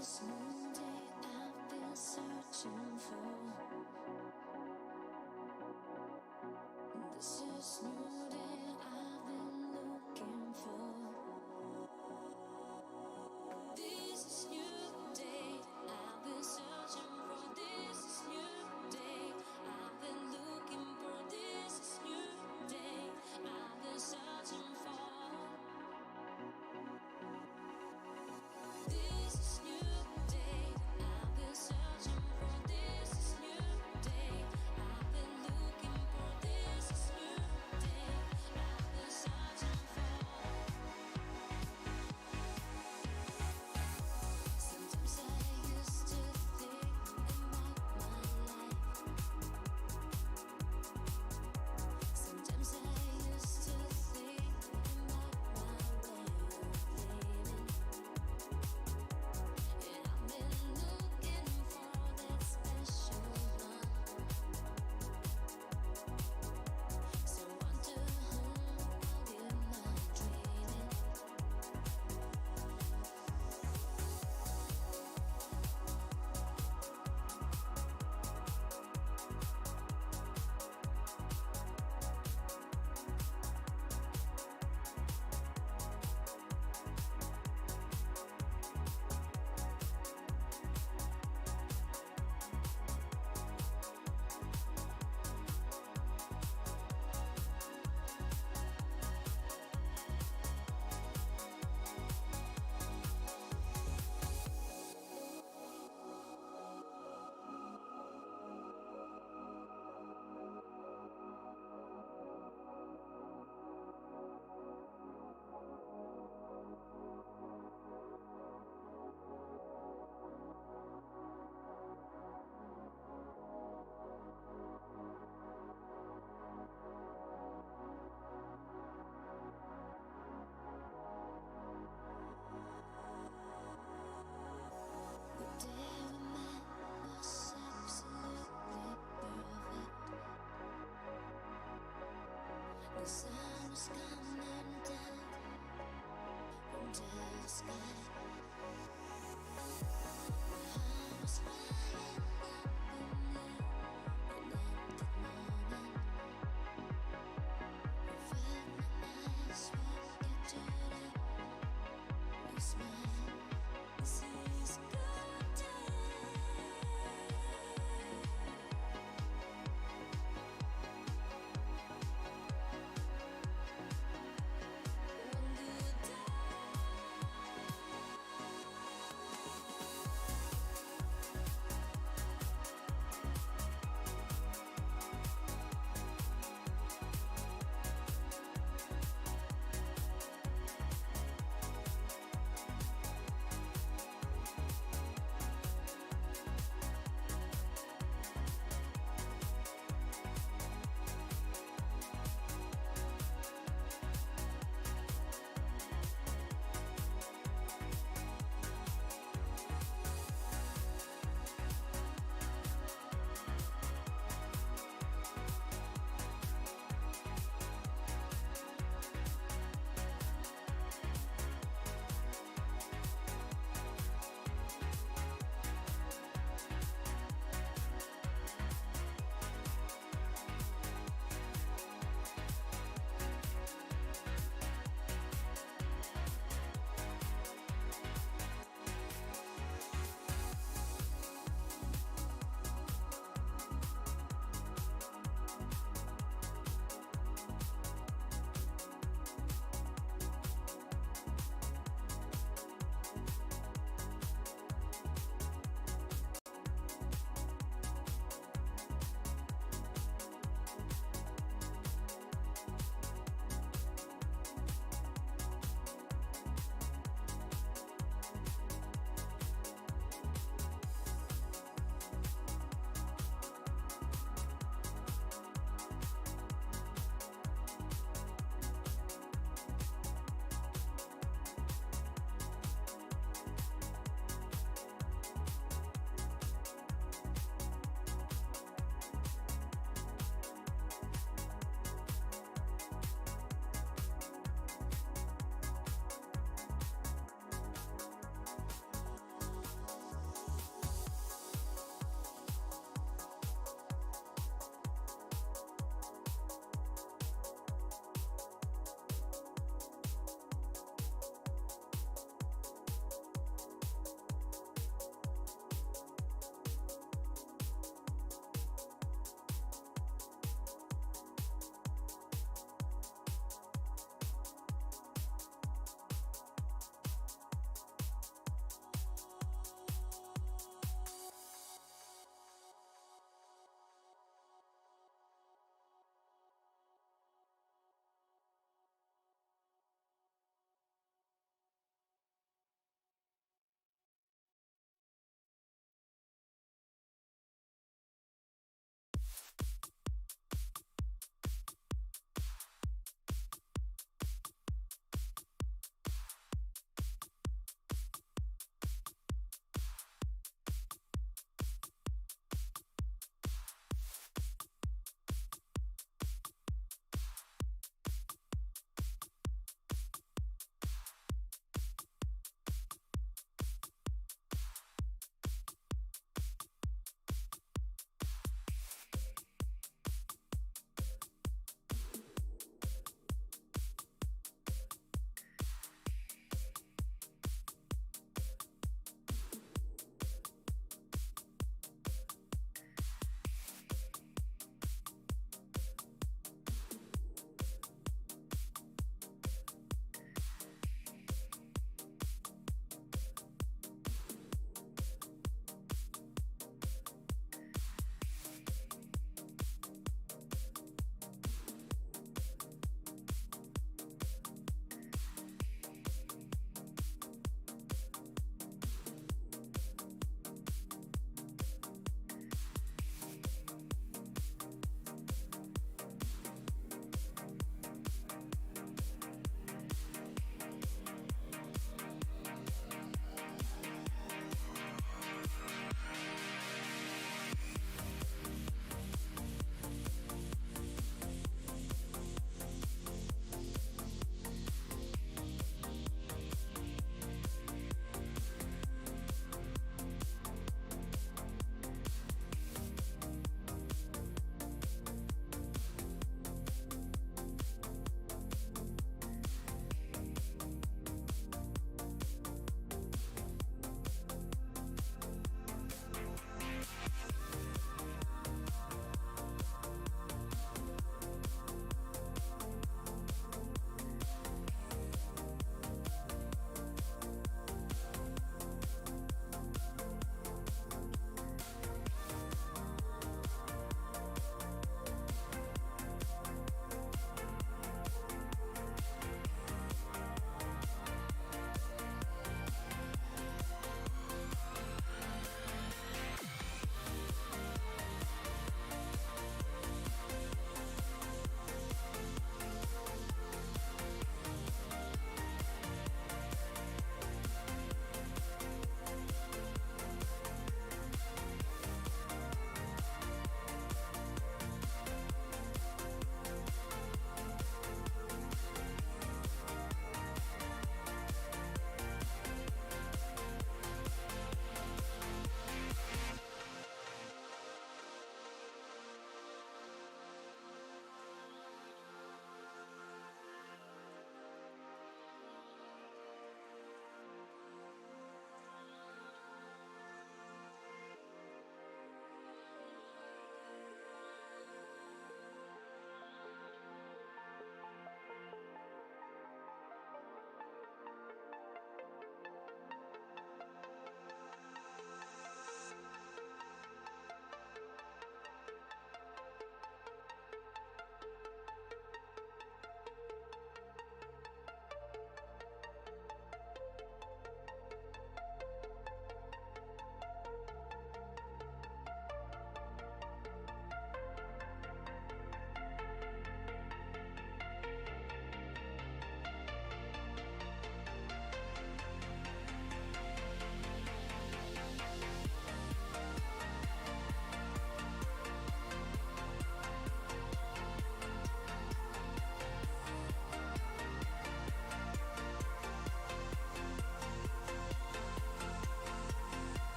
is new day I've been searching for. This is new day I've been looking for. This is new day I've been searching for. This is new day I've been looking for. This is new day I've been searching for. This is new day I've been searching for. This is new day I've been looking for. This is new day I've been searching for. Sometimes I used to think about my life. Sometimes I used to think about my way of living. And I've been looking for that special one, someone to whom I'll give my dreaming. The day we met was absolutely perfect. The sun was coming down from the sky. My heart was flying up in the air, and at that moment, I felt my eyes were captured up. You smiled. This is a good day. One good day.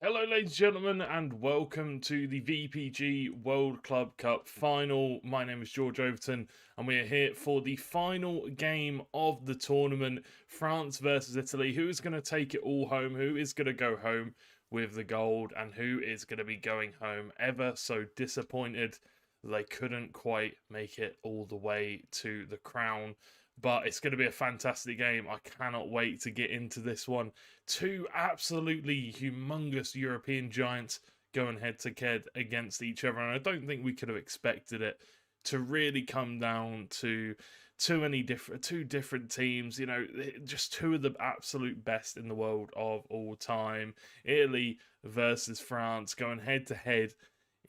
Hello, ladies and gentlemen, and welcome to the VPG World Club Cup final. My name is George Overton, and we are here for the final game of the tournament, France versus Italy. Who is going to take it all home? Who is going to go home with the gold? And who is going to be going home ever so disappointed they couldn't quite make it all the way to the crown? But it's going to be a fantastic game. I cannot wait to get into this one. Two absolutely humongous European giants going head to head against each other, and I don't think we could have expected it to really come down to two different teams. You know, just two of the absolute best in the world of all time. Italy versus France going head to head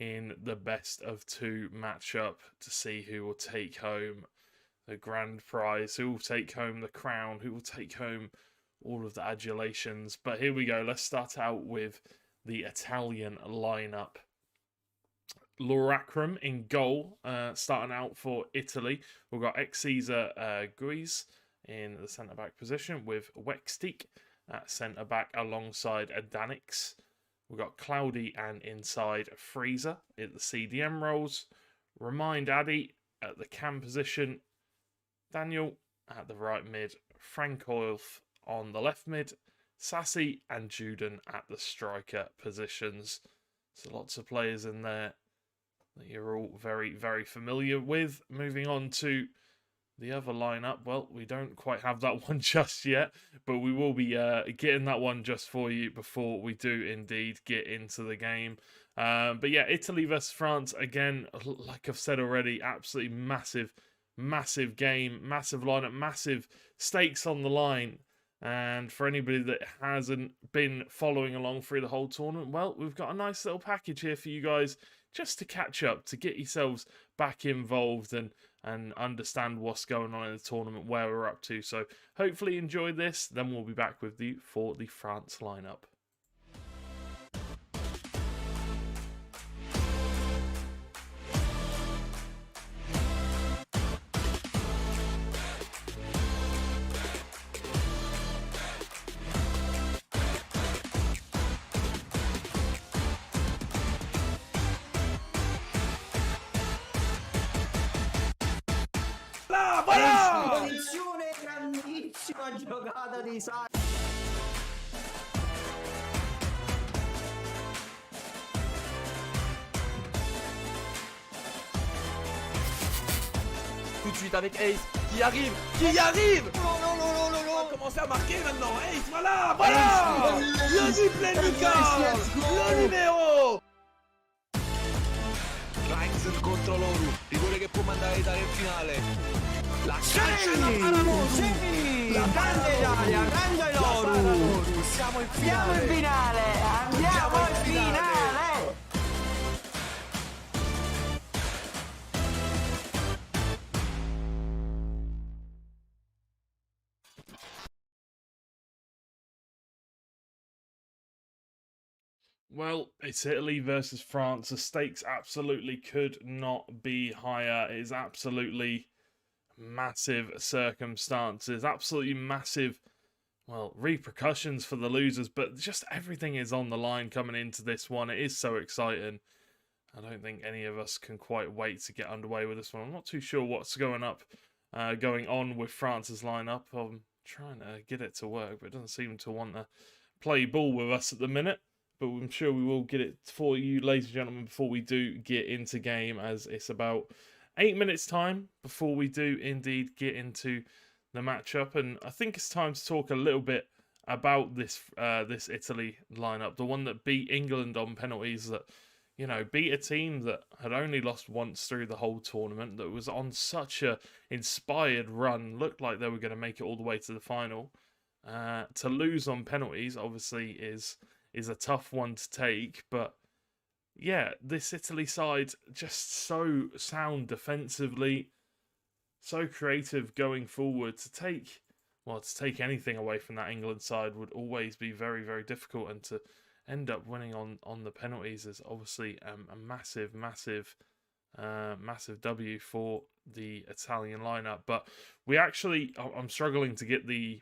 in the best of two matchup to see who will take home the grand prize, who will take home the crown, who will take home all of the adulations. But here we go. Let's start out with the Italian lineup. Lorakram in goal, starting out for Italy. We've got ex-Caesar Guiz in the centre-back position with Wexteek at centre-back alongside Adanix. We've got Cloudy and inside Freezer at the CDM roles. Remind Addy at the cam position. Daniel at the right mid, Frank Oilf on the left mid, Sassy and Juden at the striker positions. So lots of players in there that you're all very, very familiar with. Moving on to the other lineup. Well, we don't quite have that one just yet, but we will be getting that one just for you before we do indeed get into the game. But yeah, Italy versus France, again, like I've said already, absolutely massive game, massive lineup, massive stakes on the line. And for anybody that hasn't been following along through the whole tournament, well, we've got a nice little package here for you guys just to catch up, to get yourselves back involved and understand what's going on in the tournament, where we're up to. So hopefully enjoy this. Then we'll be back with you for the France lineup. Posizione, grandissima giocata di Sara. Tout de suite avec Ace qui arrive. Non, on va commencer à marquer maintenant. Ace, voilà. Le doublé Lucas, le numéro. Reigns contro loro, rigore che può mandare l'Italia in finale. La Grande Italia, grande loro. Siamo in Andiamo in finale, andiamo in finale. Well, it's Italy versus France. The stakes absolutely could not be higher. It is absolutely massive circumstances, absolutely massive, well, repercussions for the losers, but just everything is on the line coming into this one. It is so exciting. I don't think any of us can quite wait to get underway with this one. I'm not too sure what's going on with France's lineup. I'm trying to get it to work, but it doesn't seem to want to play ball with us at the minute. But I'm sure we will get it for you, ladies and gentlemen, before we do get into game, as it's about 8 minutes time before we do indeed get into the matchup. And I think it's time to talk a little bit about this Italy lineup, the one that beat England on penalties, that, you know, beat a team that had only lost once through the whole tournament, that was on such a inspired run, looked like they were going to make it all the way to the final. To lose on penalties, obviously, is a tough one to take, but yeah, this Italy side just so sound defensively, so creative going forward. To take anything away from that England side would always be very, very difficult, and to end up winning on the penalties is obviously a massive W for the Italian lineup. But I'm struggling to get the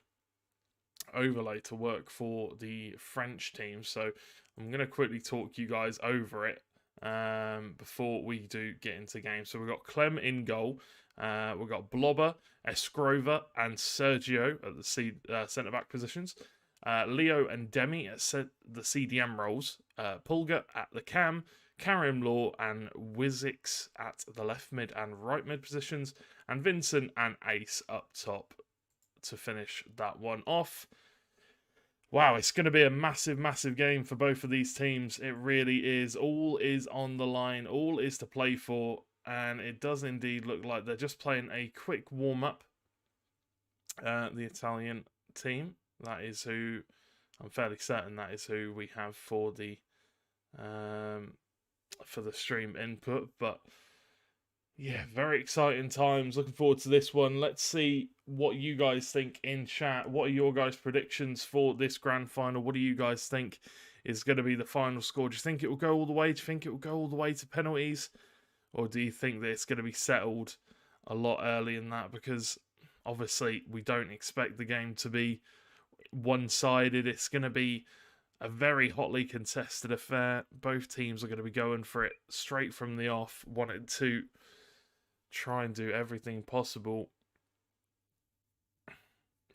overlay to work for the French team. So I'm going to quickly talk you guys over it before we do get into game. So we've got Clem in goal. We've got Blobber, Escrover, and Sergio at the centre-back positions. Leo and Demi at the CDM roles. Pulga at the cam. Karim Law and Wizix at the left mid and right mid positions. And Vincent and Ace up top to finish that one off. Wow, it's going to be a massive, massive game for both of these teams. It really is. All is on the line. All is to play for. And it does indeed look like they're just playing a quick warm-up. The Italian team. That is who, I'm fairly certain that is who we have for the stream input. But yeah, very exciting times. Looking forward to this one. Let's see what you guys think in chat. What are your guys' predictions for this grand final? What do you guys think is going to be the final score? Do you think it will go all the way? Do you think it will go all the way to penalties? Or do you think that it's going to be settled a lot early in that? Because obviously we don't expect the game to be one-sided. It's going to be a very hotly contested affair. Both teams are going to be going for it straight from the off, wanting to try and do everything possible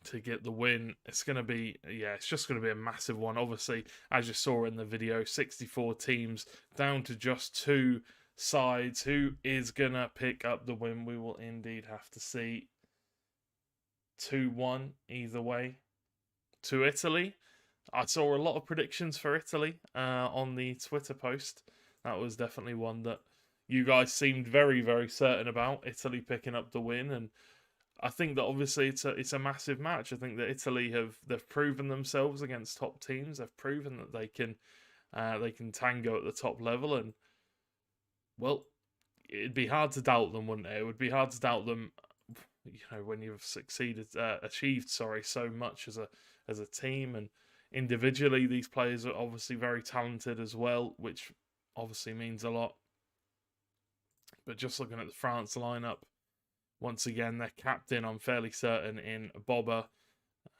to get the win. It's going to be, it's just going to be a massive one. Obviously, as you saw in the video, 64 teams down to just 2 sides. Who is going to pick up the win? We will indeed have to see. 2-1 either way to Italy. I saw a lot of predictions for Italy on the Twitter post. That was definitely one that you guys seemed very, very certain about, Italy picking up the win. And I think that obviously it's a massive match. I think that Italy they've proven themselves against top teams. They've proven that they can tango at the top level. And well, it'd be hard to doubt them, wouldn't it? It would be hard to doubt them, when you've achieved so much as a team. And individually, these players are obviously very talented as well, which obviously means a lot. But just looking at the France lineup, once again, their captain, I'm fairly certain, in Bobber.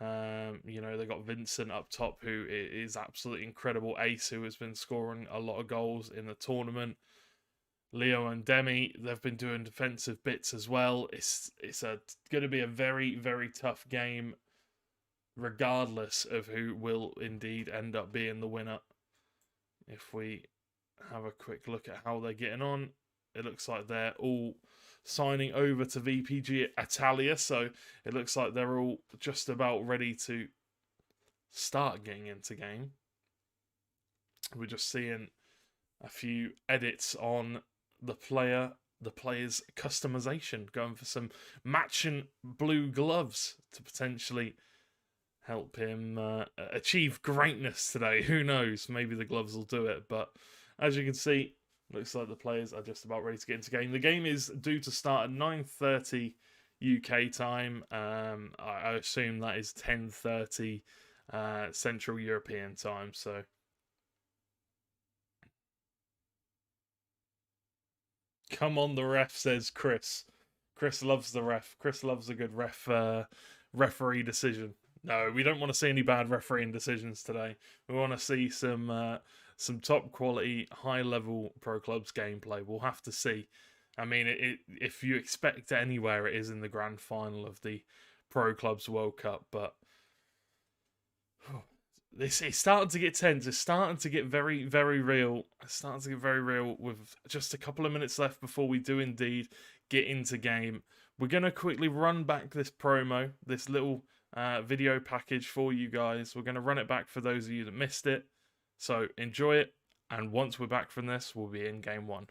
They got Vincent up top, who is absolutely incredible. Ace, who has been scoring a lot of goals in the tournament. Leo and Demi, they've been doing defensive bits as well. It's going to be a very, very tough game, regardless of who will indeed end up being the winner. If we have a quick look at how they're getting on, it looks like they're all signing over to VPG Italia, so it looks like they're all just about ready to start getting into game. We're just seeing a few edits on the player's customization, going for some matching blue gloves to potentially help him achieve greatness today. Who knows? Maybe the gloves will do it. But as you can see, looks like the players are just about ready to get into game. The game is due to start at 9:30 UK time. I assume that is 10:30 Central European time. So come on, the ref, says Chris. Chris loves the ref. Chris loves a good referee decision. No, we don't want to see any bad refereeing decisions today. We want to see some top quality, high level pro clubs gameplay. We'll have to see. I mean, if you expect it anywhere, it is in the grand final of the Pro Clubs World Cup. But it's starting to get tense. It's starting to get very, very real. It's starting to get very real with just a couple of minutes left before we do indeed get into game. We're going to quickly run back this promo, this little video package for you guys. We're going to run it back for those of you that missed it. So enjoy it, and once we're back from this, we'll be in game one.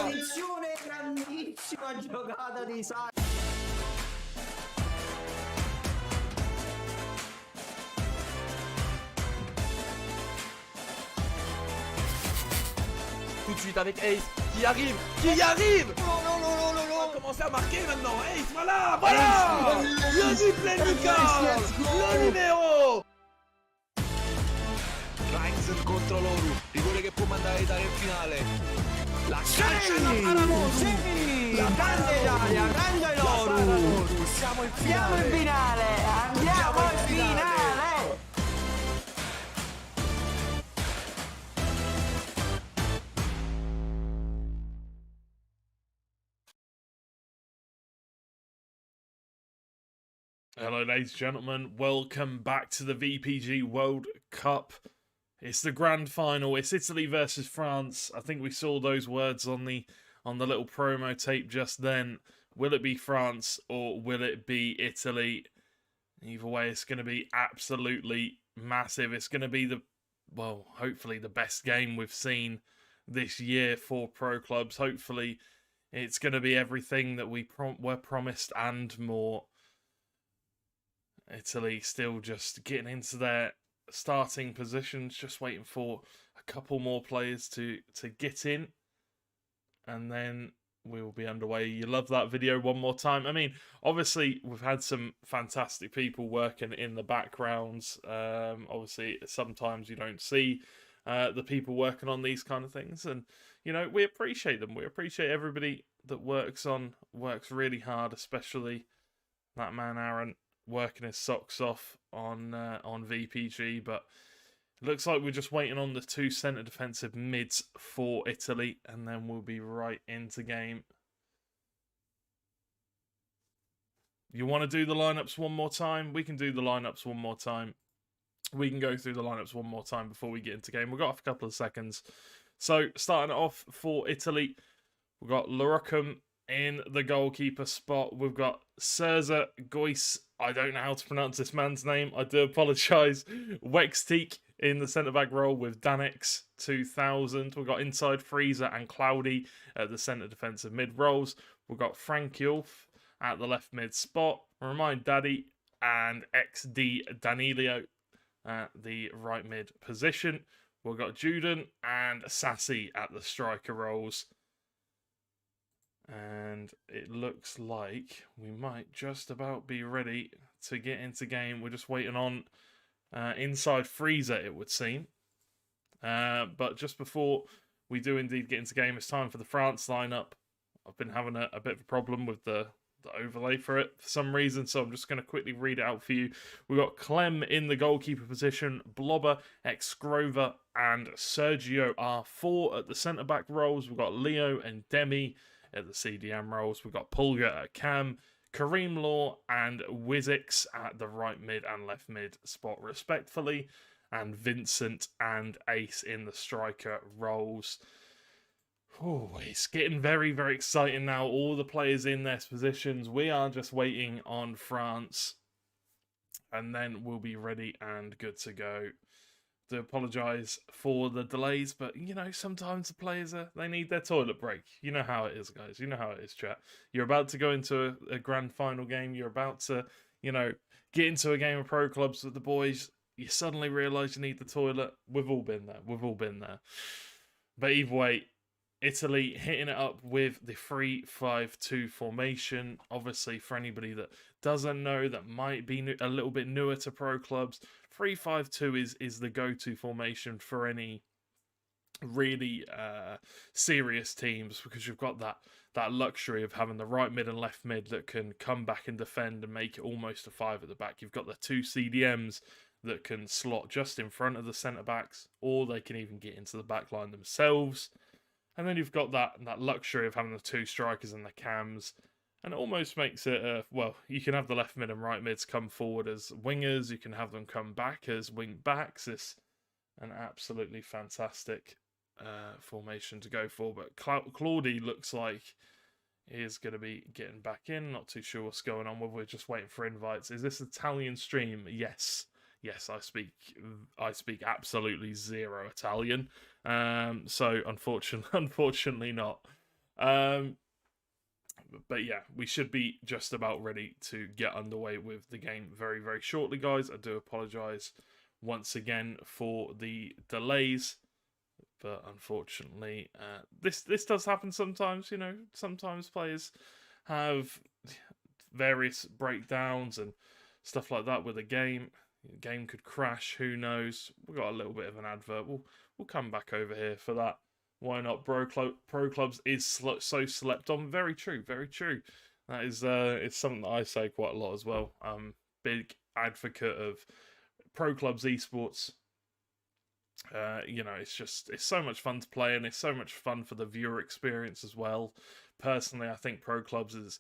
Posizione grandissima giocata di Sai. tout de suite avec Ace qui arrive. Non, non, non, non, non, non. On va commencer à marquer maintenant. Ace, voilà, voilà. Le doublé de Lucas. Le numéro. Reigns contro loro, rigore che può mandare l'Italia in finale. La Calciano Paramosi! Grande Italia, grande loro! Siamo in Andiamo in finale! Andiamo in finale! Hello, ladies and gentlemen. Welcome back to the VPG World Cup. It's the grand final. It's Italy versus France. I think we saw those words on the little promo tape just then. Will it be France or will it be Italy? Either way, it's going to be absolutely massive. It's going to be hopefully the best game we've seen this year for pro clubs. Hopefully, it's going to be everything that we were promised and more. Italy still just getting into their starting positions, just waiting for a couple more players to get in, and then we will be underway. You love that video one more time. I mean, obviously, we've had some fantastic people working in the backgrounds. Obviously, sometimes you don't see the people working on these kind of things, and you know, we appreciate them. We appreciate everybody that works really hard, especially that man Aaron, working his socks off on VPG, but it looks like we're just waiting on the two centre defensive mids for Italy, and then we'll be right into game. You want to do the lineups one more time? We can do the lineups one more time. We can go through the lineups one more time before we get into game. We've got a couple of seconds. So, starting off for Italy, we've got Larocum in the goalkeeper spot. We've got Serza Gois. I don't know how to pronounce this man's name. I do apologise. Wexteek in the centre-back role with Danex 2000. We've got inside Freezer and Cloudy at the centre defensive mid roles. We've got Frank Yulf at the left mid spot. Remind Daddy and XD Danilio at the right mid position. We've got Juden and Sassy at the striker roles. And it looks like we might just about be ready to get into game. We're just waiting on inside Freezer, it would seem. But just before we do indeed get into game, it's time for the France lineup. I've been having a bit of a problem with the overlay for it for some reason, so I'm just going to quickly read it out for you. We've got Clem in the goalkeeper position, Blobber, Exgrover, and Sergio R4 at the centre-back roles. We've got Leo and Demi at the CDM roles. We've got Pulga at Cam, Kareem Law and Wizix at the right mid and left mid spot respectively, and Vincent and Ace in the striker roles. Oh, it's getting very, very exciting now. All the players in their positions. We are just waiting on France, and then we'll be ready and good to go. To apologise for the delays, but you know, sometimes the players they need their toilet break. You know how it is, guys. You know how it is, chat. You're about to go into a grand final game. You're about to, you know, get into a game of pro clubs with the boys. You suddenly realise you need the toilet. We've all been there. We've all been there. But either way, Italy hitting it up with the 3-5-2 formation. Obviously, for anybody that doesn't know, that might be a little bit newer to pro clubs, 3-5-2 is the go-to formation for any really serious teams, because you've got that luxury of having the right mid and left mid that can come back and defend and make it almost a 5 at the back. You've got the two CDMs that can slot just in front of the centre-backs, or they can even get into the back line themselves. And then you've got that luxury of having the two strikers and the cams. And it almost makes it, you can have the left mid and right mids come forward as wingers. You can have them come back as wing backs. It's an absolutely fantastic formation to go for. But Claudie looks like he is going to be getting back in. Not too sure what's going on. We're just waiting for invites. Is this Italian stream? Yes. Yes, I speak absolutely zero Italian. So unfortunately not. But yeah, we should be just about ready to get underway with the game very, very shortly, guys. I do apologise once again for the delays. But unfortunately, this does happen sometimes. You know, sometimes players have various breakdowns and stuff like that with a game. The game could crash. Who knows? We've got a little bit of an advert. We'll come back over here for that. Why not? Pro Clubs is so slept on. Very true. Very true. That is it's something that I say quite a lot as well. Big advocate of Pro Clubs esports. You know, it's so much fun to play, and it's so much fun for the viewer experience as well. Personally, I think Pro Clubs is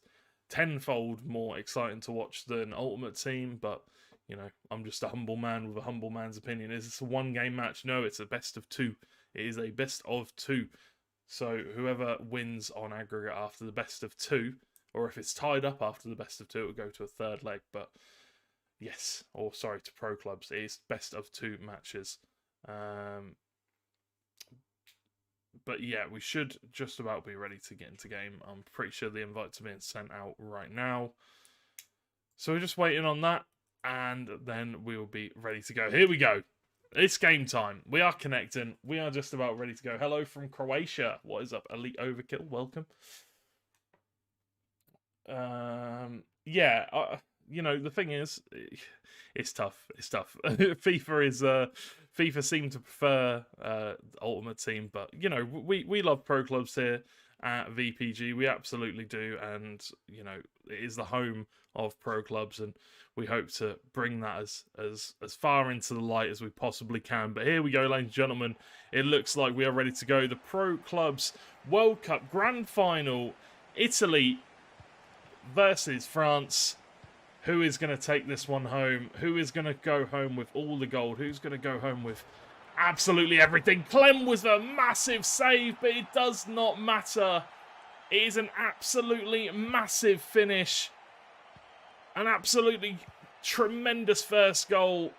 tenfold more exciting to watch than Ultimate Team, but you know, I'm just a humble man with a humble man's opinion. Is this a one-game match? No, it's a best of 2. It is a best of 2. So whoever wins on aggregate after the best of 2, or if it's tied up after the best of 2, it will go to a third leg. But yes, or sorry, to Pro Clubs, it is best of 2 matches. But yeah, we should just about be ready to get into game. I'm pretty sure the invites are being sent out right now. So we're just waiting on that, and then we will be ready to go. Here we go. It's game time. We are connecting. We are just about ready to go. Hello from Croatia. What is up? Elite Overkill. Welcome. Yeah, you know, the thing is, it's tough. It's tough. FIFA seem to prefer Ultimate Team, but you know, we love Pro Clubs here at VPG. We absolutely do, and you know, it is the home of Pro Clubs, and we hope to bring that as far into the light as we possibly can. But here we go, ladies and gentlemen. It looks like we are ready to go. The Pro Clubs World Cup Grand Final, Italy versus France. Who is going to take this one home? Who is going to go home with all the gold? Who's going to go home with absolutely everything? Clem was a massive save, but it does not matter. It is an absolutely massive finish. An absolutely tremendous first goal.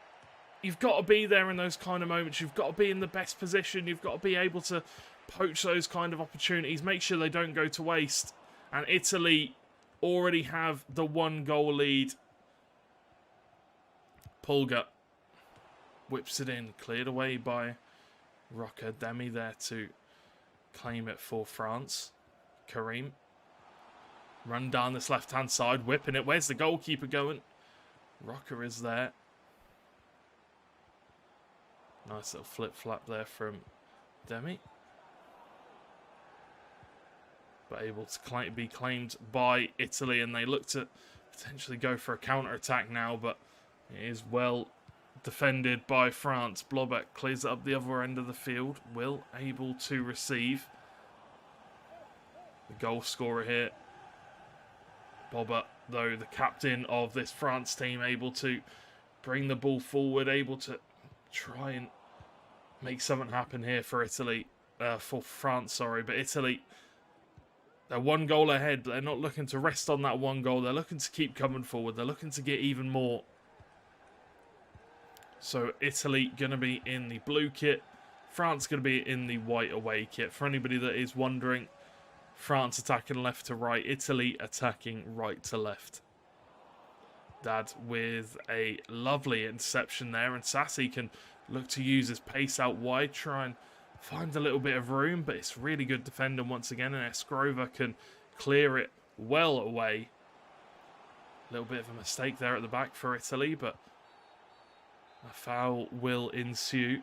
You've got to be there in those kind of moments. You've got to be in the best position. You've got to be able to poach those kind of opportunities. Make sure they don't go to waste. And Italy already have the 1-goal lead. Pulga whips it in, cleared away by Rocker. Demi there to claim it for France. Karim run down this left-hand side, whipping it. Where's the goalkeeper going? Rocker is there. Nice little flip-flap there from Demi. But able to be claimed by Italy, and they look to potentially go for a counter-attack now, but it is well defended by France. Blobek clears it up the other end of the field. Will able to receive. The goal scorer here. Bobba, though, the captain of this France team, able to bring the ball forward, able to try and make something happen here for Italy. For France, sorry, but Italy, they're 1 goal ahead, but they're not looking to rest on that 1 goal. They're looking to keep coming forward. They're looking to get even more. So Italy going to be in the blue kit. France going to be in the white away kit. For anybody that is wondering, France attacking left to right. Italy attacking right to left. Dad with a lovely interception there. And Sassi can look to use his pace out wide. Try and find a little bit of room, but it's really good defending once again, and Escrova can clear it well away. A little bit of a mistake there at the back for Italy, but a foul will ensue.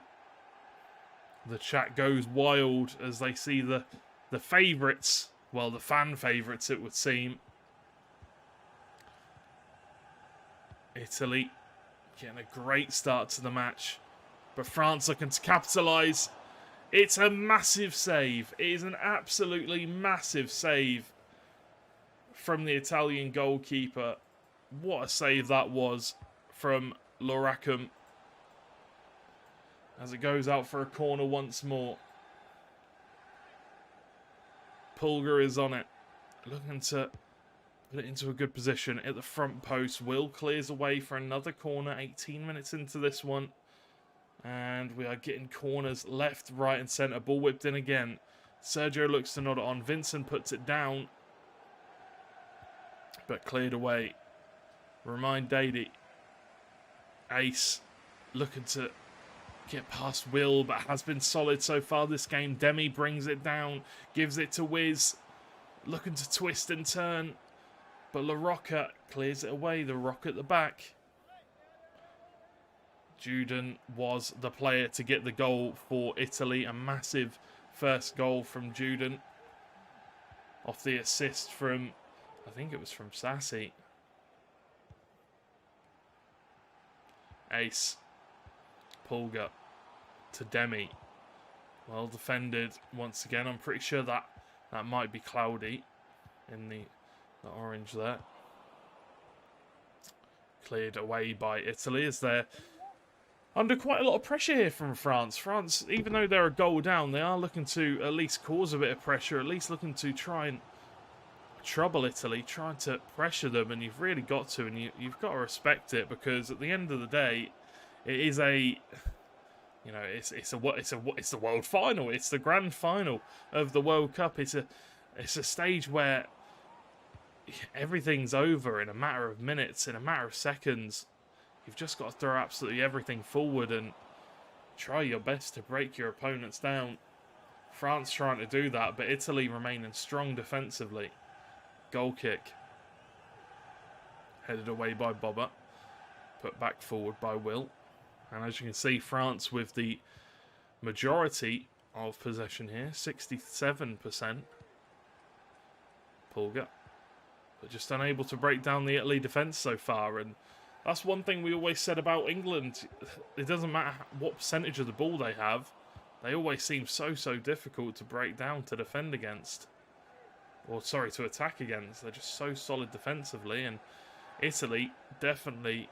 The chat goes wild as they see the favourites, well, the fan favourites it would seem. Italy getting a great start to the match, but France looking to capitalise. It's a massive save. It is an absolutely massive save from the Italian goalkeeper. What a save that was from Loracum. As it goes out for a corner once more. Pulga is on it. Looking to put it into a good position at the front post. Will clears away for another corner. 18 minutes into this one. And we are getting corners left, right and centre. Ball whipped in again. Sergio looks to nod it on. Vincent puts it down. But cleared away. Remind Dady. Ace looking to get past Will, but has been solid so far this game. Demi brings it down, gives it to Wiz, looking to twist and turn, but La Rocca clears it away. The Rock at the back. Juden was the player to get the goal for Italy. A massive first goal from Juden. Off the assist from, I think it was from Sassi. Ace. Pulga to Demi. Well defended once again. I'm pretty sure that might be Cloudy in the orange there. Cleared away by Italy as they're under quite a lot of pressure here from France. France, even though they're a goal down, they are looking to at least cause a bit of pressure, at least looking to try and trouble Italy, trying to pressure them, and you've really got to, and you've got to respect it, because at the end of the day, it is a, you know, it's the world final, it's the grand final of the World Cup. It's a stage where everything's over in a matter of minutes, in a matter of seconds. You've just got to throw absolutely everything forward and try your best to break your opponents down. France trying to do that, but Italy remaining strong defensively. Goal kick. Headed away by Bobba. Put back forward by Will. And as you can see, France with the majority of possession here. 67%. Pulga. But just unable to break down the Italy defence so far. And that's one thing we always said about England. It doesn't matter what percentage of the ball they have. They always seem so difficult to break down, to defend against. Or, sorry, to attack against. They're just so solid defensively. And Italy definitely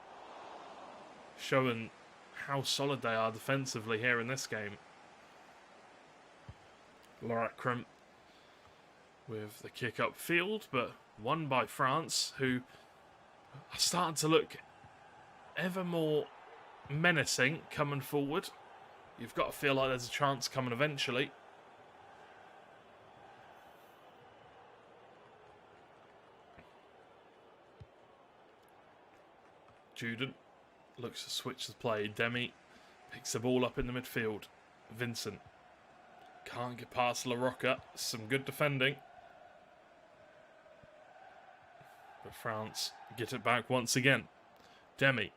showing how solid they are defensively here in this game. Lorakram with the kick upfield, but won by France, who are starting to look ever more menacing coming forward. You've got to feel like there's a chance coming eventually. Juden looks to switch the play. Demi picks the ball up in the midfield. Vincent can't get past La Rocca. Some good defending. But France get it back once again. Demi.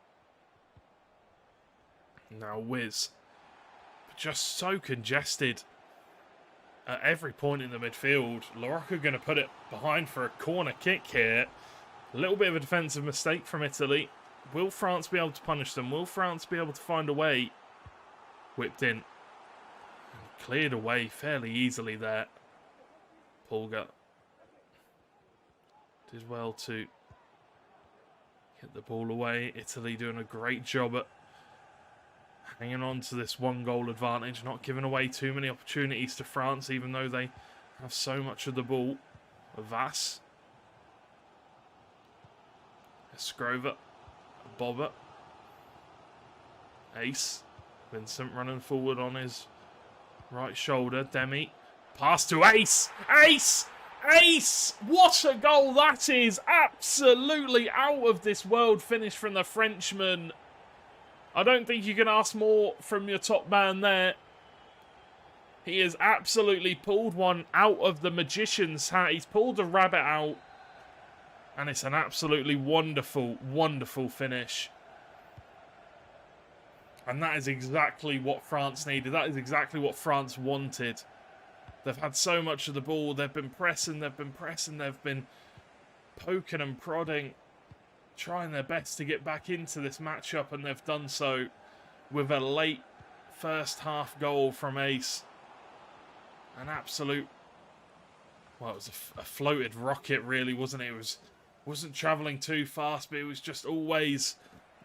Now Wiz. Just so congested at every point in the midfield. La Rocca going to put it behind for a corner kick here. A little bit of a defensive mistake from Italy. Will France be able to punish them? Will France be able to find a way? Whipped in. And cleared away fairly easily there. Pulga did well to get the ball away. Italy doing a great job at hanging on to this one goal advantage, not giving away too many opportunities to France, even though they have so much of the ball. Vass. Escrover. Bobber. Ace. Vincent running forward on his right shoulder. Demi. Pass to Ace. Ace! Ace! What a goal that is! Absolutely out of this world finish from the Frenchman. I don't think you can ask more from your top man there. He has absolutely pulled one out of the magician's hat. He's pulled a rabbit out. And it's an absolutely wonderful, wonderful finish. And that is exactly what France needed. That is exactly what France wanted. They've had so much of the ball. They've been pressing, they've been poking and prodding, trying their best to get back into this matchup, and they've done so with a late first half goal from Ace. An absolute, well, it was a floated rocket really, wasn't it? It wasn't travelling too fast, but it was just always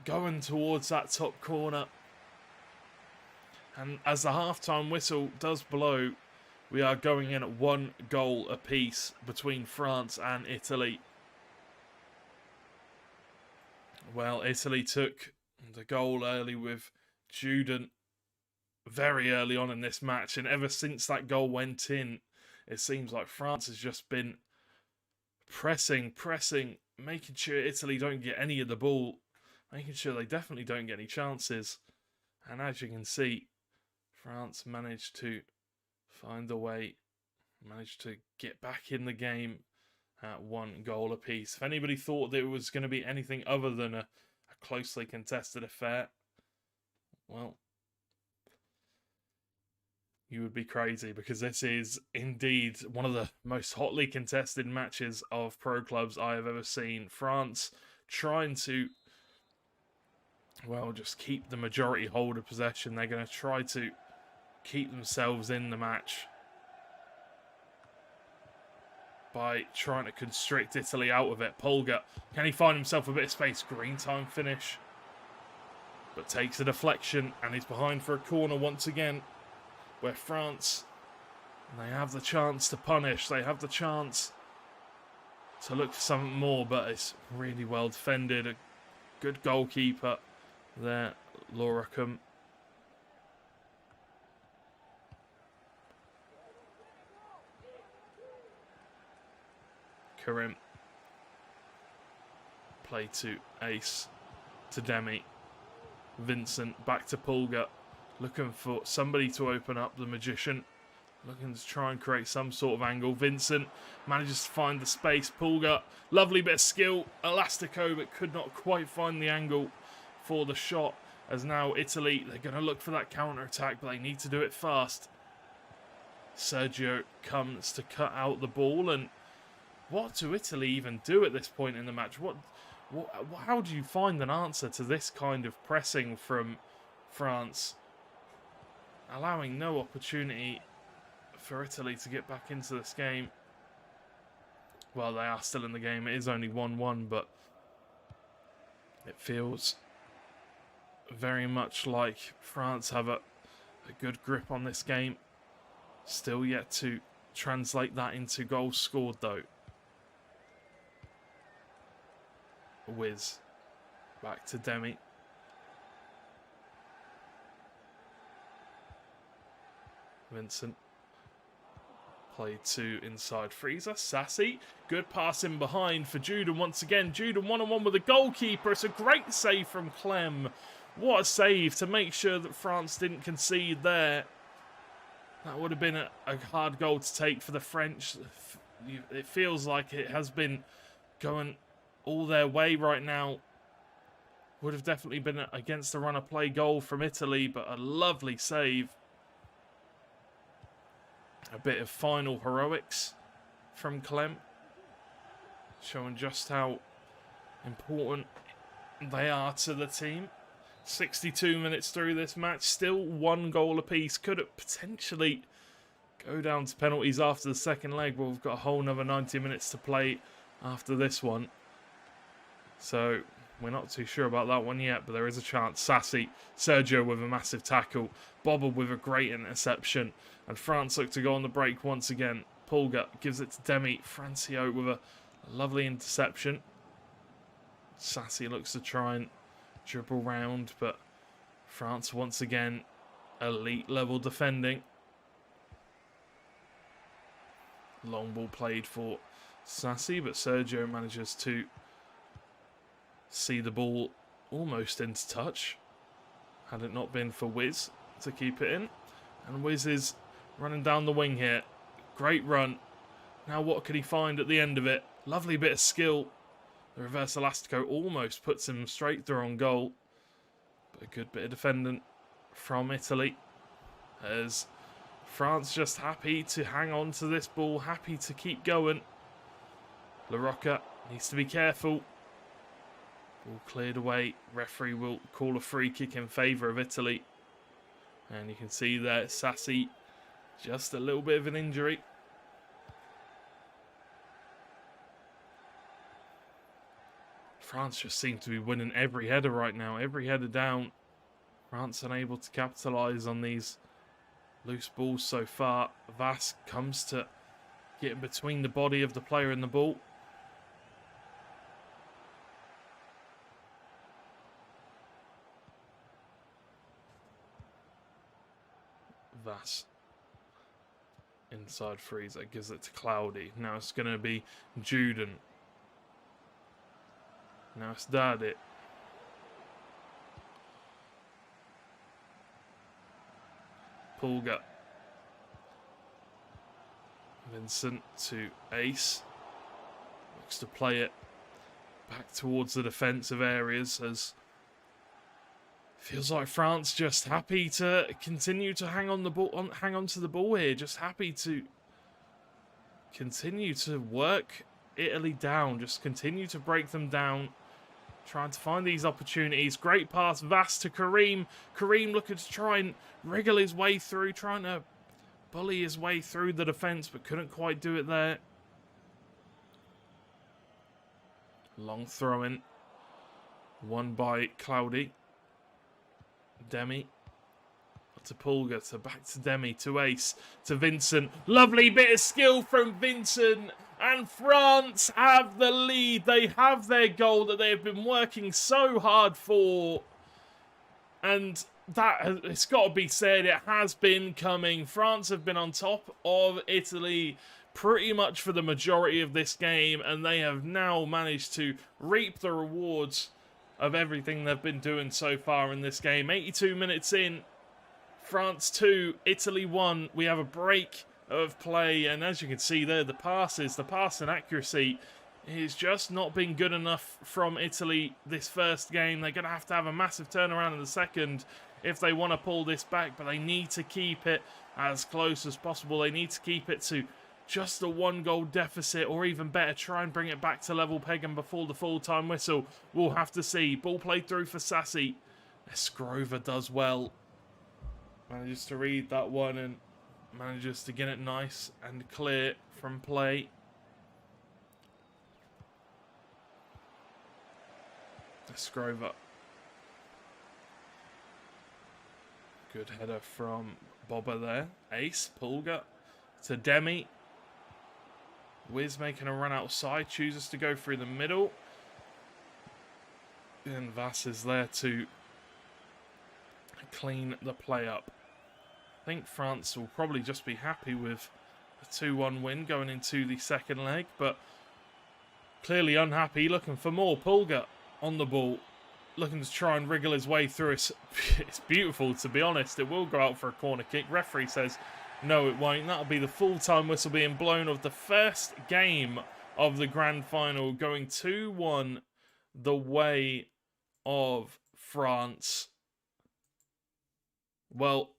going towards that top corner. And as the halftime whistle does blow, we are going in at 1 goal apiece between France and Italy. Well, Italy took the goal early with Juden very early on in this match, and ever since that goal went in, it seems like France has just been pressing, making sure Italy don't get any of the ball, making sure they definitely don't get any chances. And as you can see, France managed to find a way, managed to get back in the game at 1 goal apiece. If anybody thought that it was going to be anything other than a closely contested affair, well, you would be crazy, because this is indeed one of the most hotly contested matches of pro clubs I have ever seen. France trying to, well, just keep the majority hold of possession. They're going to try to keep themselves in the match by trying to constrict Italy out of it. Pulga, can he find himself a bit of space? Green time finish, but takes a deflection and is behind for a corner once again, where France, they have the chance to punish. They have the chance to look for something more, but it's really well defended. A good goalkeeper there, Loracum. Karim. Play to Ace. To Demi. Vincent. Back to Pulga. Looking for somebody to open up. The Magician. Looking to try and create some sort of angle. Vincent manages to find the space. Pulga. Lovely bit of skill. Elastico, but could not quite find the angle for the shot. As now Italy, they're going to look for that counter-attack, but they need to do it fast. Sergio comes to cut out the ball, and what do Italy even do at this point in the match? How do you find an answer to this kind of pressing from France? Allowing no opportunity for Italy to get back into this game. Well, they are still in the game. It is only 1-1, but it feels very much like France have a good grip on this game. Still yet to translate that into goals scored, though. Wiz. Back to Demi. Vincent. Played to inside Freezer. Sassy. Good pass in behind for Juden once again. Juden one-on-one with the goalkeeper. It's a great save from Clem. What a save to make sure that France didn't concede there. That would have been a hard goal to take for the French. It feels like it has been going all their way right now. Would have definitely been against the run of play goal from Italy, but a lovely save. A bit of final heroics from Clem, showing just how important they are to the team. 62 minutes through this match, still 1 goal apiece. Could it potentially go down to penalties after the second leg? Well, we've got a whole another 90 minutes to play after this one, so we're not too sure about that one yet, but there is a chance. Sassy, Sergio with a massive tackle, Bobble with a great interception, and France look to go on the break once again. Pulga gives it to Demi. Francio with a lovely interception. Sassy looks to try and dribble round, but France once again, elite level defending. Long ball played for Sassy, but Sergio manages to see the ball almost into touch, had it not been for Wiz to keep it in. And Wiz is running down the wing here. Great run. Now what could he find at the end of it? Lovely bit of skill. The reverse elastico almost puts him straight through on goal. But a good bit of defending from Italy, as France just happy to hang on to this ball, happy to keep going. La Rocca needs to be careful. Ball cleared away. Referee will call a free kick in favour of Italy. And you can see there, Sassy, just a little bit of an injury. France just seem to be winning every header right now. Every header down. France unable to capitalise on these loose balls so far. Vas comes to get in between the body of the player and the ball. Vas. Inside Freezer. Gives it to Cloudy. Now it's going to be Juden. Now it's Daddy. Pulga. Vincent to Ace. Looks to play it back towards the defensive areas as feels like France just happy to continue to hang on to the ball here, just happy to continue to work Italy down, just continue to break them down, trying to find these opportunities. Great pass, Vass to Karim. Karim looking to try and wriggle his way through, trying to bully his way through the defense, but couldn't quite do it there. Long throw in, won by Cloudy. Demi to Pulga, to back to Demi, to Ace, to Vincent. Lovely bit of skill from Vincent, and France have the lead. They have their goal that they have been working so hard for, and that, it's got to be said, it has been coming. France have been on top of Italy pretty much for the majority of this game, and they have now managed to reap the rewards of everything they've been doing so far in this game. 82 minutes in, France 2, Italy 1. We have a break of play, and as you can see there, the passing accuracy is just not been good enough from Italy this first game. They're going to have a massive turnaround in the second if they want to pull this back, but they need to keep it as close as possible. They need to keep it to just a 1-goal deficit, or even better, try and bring it back to level pegging before the full-time whistle. We'll have to see. Ball played through for Sassy. Escrover does well. Manages to read that one and manages to get it nice and clear from play. Escrover. Good header from Bobba there. Ace, Pulga to Demi. Wiz making a run outside, chooses to go through the middle. And Vass is there to clean the play up. I think France will probably just be happy with a 2-1 win going into the second leg, but clearly unhappy, looking for more. Pulga on the ball, looking to try and wriggle his way through. It's beautiful, to be honest. It will go out for a corner kick. Referee says no, it won't. That'll be the full-time whistle being blown of the first game of the grand final, going 2-1 the way of France. Well,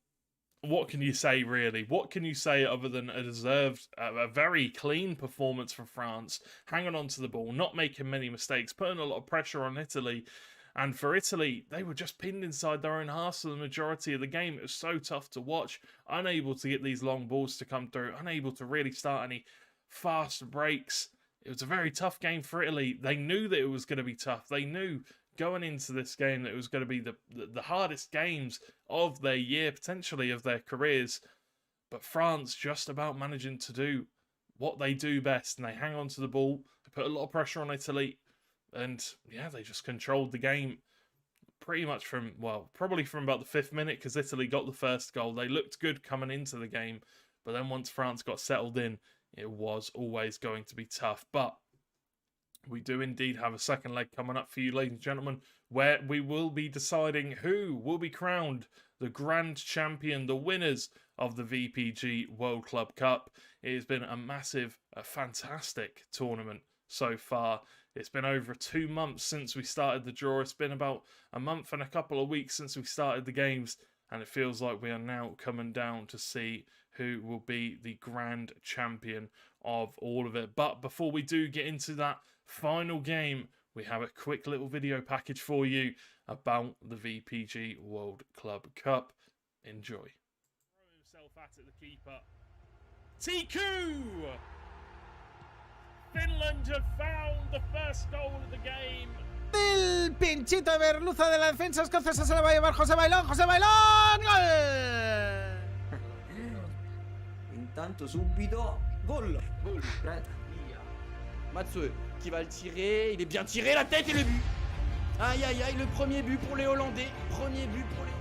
what can you say, really? What can you say other than a very clean performance for France, hanging on to the ball, not making many mistakes, putting a lot of pressure on Italy. And for Italy, they were just pinned inside their own half for the majority of the game. It was so tough to watch, unable to get these long balls to come through, unable to really start any fast breaks. It was a very tough game for Italy. They knew that it was going to be tough. They knew going into this game that it was going to be the hardest games of their year, potentially of their careers. But France just about managing to do what they do best, and they hang on to the ball. They put a lot of pressure on Italy. And, yeah, they just controlled the game pretty much from, well, probably from about the 5th minute, because Italy got the first goal. They looked good coming into the game. But then once France got settled in, it was always going to be tough. But we do indeed have a second leg coming up for you, ladies and gentlemen, where we will be deciding who will be crowned the grand champion, the winners of the VPG World Club Cup. It has been a fantastic tournament so far. It's been over 2 months since we started the draw. It's been about a month and a couple of weeks since we started the games. And it feels like we are now coming down to see who will be the grand champion of all of it. But before we do get into that final game, we have a quick little video package for you about the VPG World Club Cup. Enjoy. Throw himself at it, the keeper. Tiku! Finland have found the first goal of the game. El pinchito de merluza de la defensa escocesa se le va a llevar José Bailón. ¡José Bailón! ¡Gol! Intanto subito gol. Via. Mathieu qui va le tirer. Il est bien tiré, la tête et le but. Aïe aïe aïe, le premier but pour les Hollandais. Premier but pour les...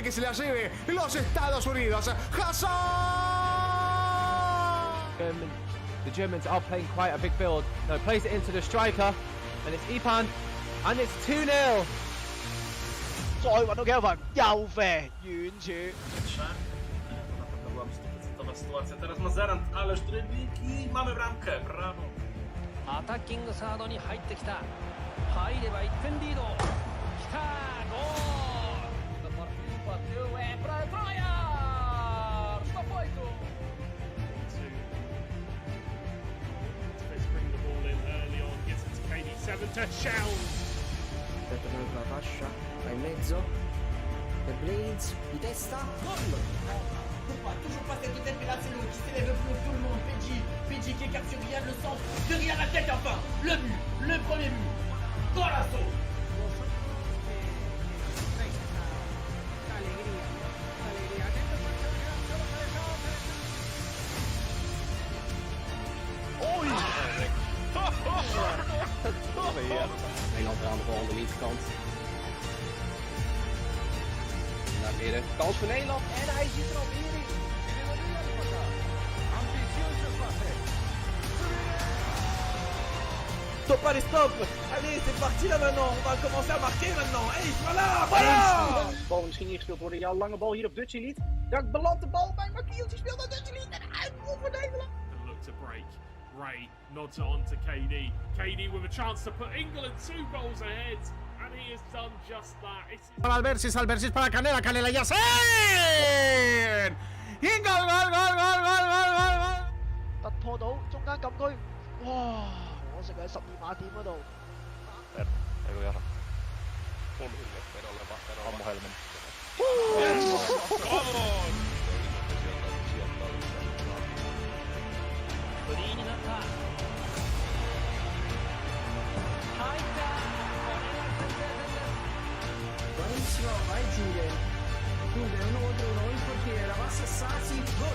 Que se la lleve los Estados Unidos. Hazard! The Germans are playing quite a big build. No, plays it into the striker, and it's Ipan. And it's 2-0. 再揾到幾個份，又射遠處。Była sytuacja, teraz Mazerant, ależ dryblik i mamy bramkę, brawo. アタッキングサードに入ってきた。入れば1点リード。きたー、ゴール。Bateu é pra Troia. Está feito. Let's bring the ball in early on, gets it to KD7 to Shell. Aspetta che la fascia, va in mezzo. The Blades, di testa, gol. Toujours pas cette tête, mais là c'est l'autre qui s'élève plus haut que tout le monde. PG qui écarte sur Riyad, le centre de Riyad, la tête enfin. Le but, le premier but. Golazo. Nederland aan de bal aan de linkerkant. Naar midden. Kans voor Nederland. En hij zit er alweer in. Stop, allez, stop. Allez, c'est parti là maintenant. On va commencer à marquer maintenant. Hey, voilà, voilà. De bal misschien ingespeeld worden. Ja, lange bal hier op Dutch Elite. Daar belandt de bal bij Makiel. Die speelt naar Dutch Elite. En uitbal voor Nederland. Look to break. Ray nods it on to KD. KD with a chance to put England 2 goals ahead. And he has done just that. Albersis para Canela, Canela Yassin! In goal, goal, goal, goal, goal, goal, goal, goal! 突破到中間禁區，哇！可惜喺12碼點嗰度。フリーになった。入った。これが先制点です。 Bravissimo, vai Giulia. Giulia, 1 contro 1, il portiere, la passa a Sassi, gol.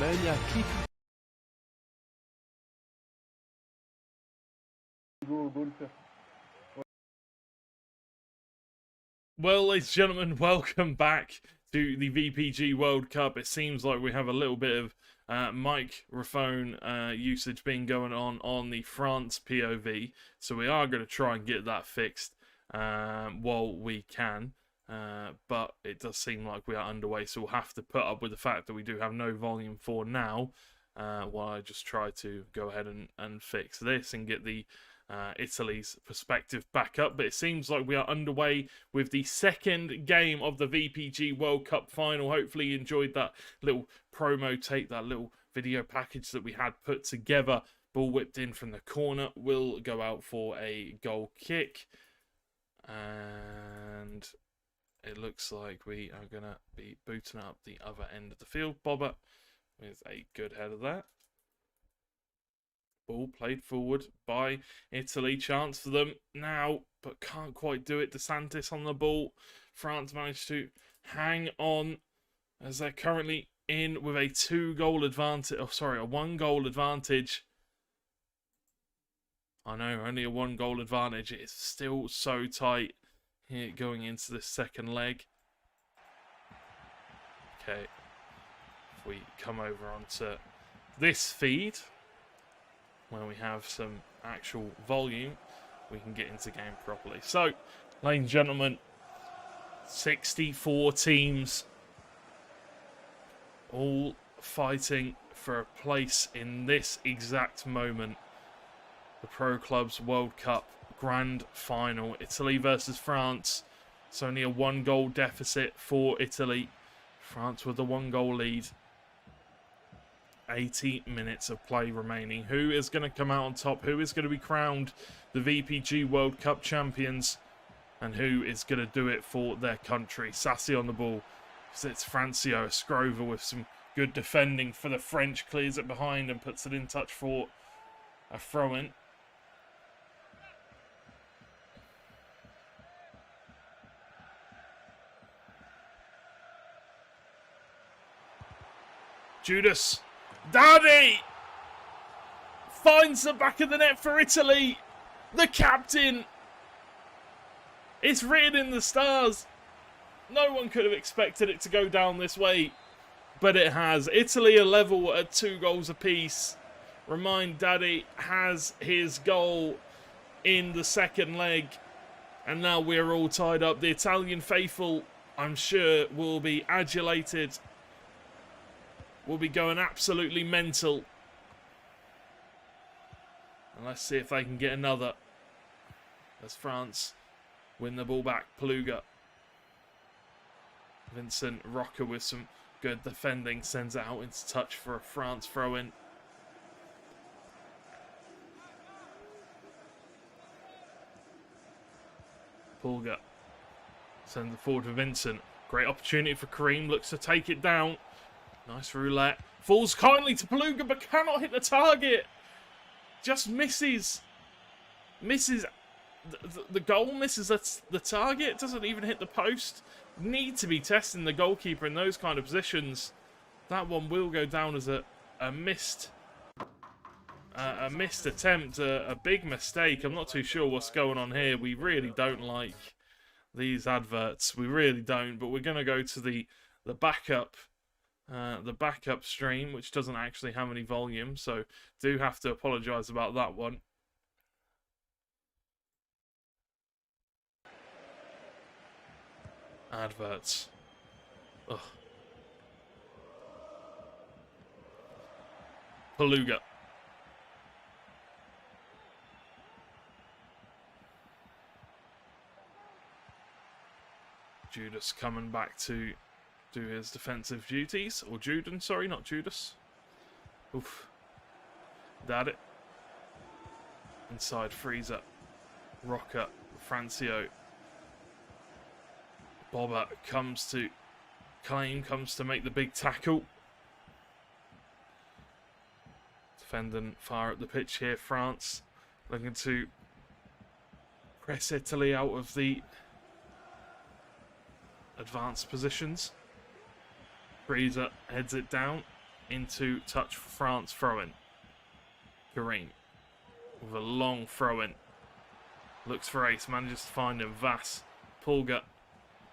Romania kick. Well, ladies and gentlemen, welcome back to the VPG World Cup. It seems like we have a little bit of microphone usage being going on the France POV, so we are going to try and get that fixed while we can. But it does seem like we are underway, so we'll have to put up with the fact that we do have no volume for now, while I just try to go ahead and fix this and get the Italy's perspective back up. But it seems like we are underway with the second game of the VPG World Cup final. Hopefully you enjoyed that little promo tape, that little video package that we had put together. Ball whipped in from the corner, will go out for a goal kick, and it looks like we are going to be booting up the other end of the field. Bobber with a good header there. Ball played forward by Italy. Chance for them now, but can't quite do it. DeSantis on the ball. France managed to hang on as they're currently in with a 2-goal advantage. Oh, sorry, a 1-goal advantage. I know, only a 1-goal advantage. It is still so tight here going into this second leg. Okay, if we come over onto this feed, where we have some actual volume, we can get into game properly. So, ladies and gentlemen, 64 teams, all fighting for a place in this exact moment. The Pro Clubs World Cup Grand Final. Italy versus France. It's only a 1-goal deficit for Italy. France with a 1-goal lead. 80 minutes of play remaining. Who is going to come out on top? Who is going to be crowned the VPG World Cup champions? And who is going to do it for their country? Sassi on the ball. It's Francio. Escrover with some good defending for the French. Clears it behind and puts it in touch for a throw-in. Judas. Daddy finds the back of the net for Italy. The captain It's written in the stars. No one could have expected it to go down this way, but it has. Italy are level at 2 goals apiece. Remind Daddy has his goal in the second leg, and now we're all tied up. The Italian faithful, I'm sure, will be adulated, will be going absolutely mental. And let's see if they can get another as France win the ball back. Pluga. Vincent Rocker with some good defending sends it out into touch for a France throw-in. Pulga sends it forward for Vincent. Great opportunity for Kareem. Looks to take it down. Nice roulette. Falls kindly to Pulga but cannot hit the target. Just misses. Misses the goal. Misses the target. Doesn't even hit the post. Need to be testing the goalkeeper in those kind of positions. That one will go down as a missed attempt, a big mistake. I'm not too sure what's going on here. We really don't like these adverts. We really don't. But we're going to go to the backup stream, which doesn't actually have any volume. So do have to apologise about that one. Adverts. Ugh. Pulga. Judas coming back to do his defensive duties. Or Juden, sorry, not Judas. Oof. That it. Inside Freezer. Rocker. Francio. Bobber comes to claim, comes to make the big tackle. Defending far up the pitch here, France looking to press Italy out of the advanced positions. Freezer heads it down into touch for France, throw-in. Kareem with a long throw-in. Looks for Ace, manages to find him. Vass, Pulga.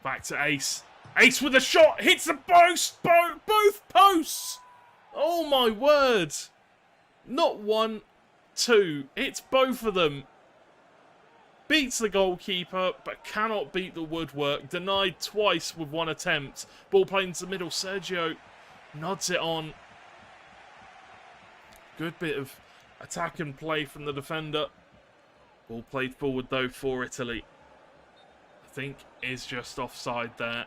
Back to Ace. Ace with a shot. Hits the post. Both posts. Oh my word. Not one, two. It's both of them. Beats the goalkeeper, but cannot beat the woodwork. Denied twice with one attempt. Ball played into the middle. Sergio nods it on. Good bit of attack and play from the defender. Ball played forward though for Italy. I think is just offside there.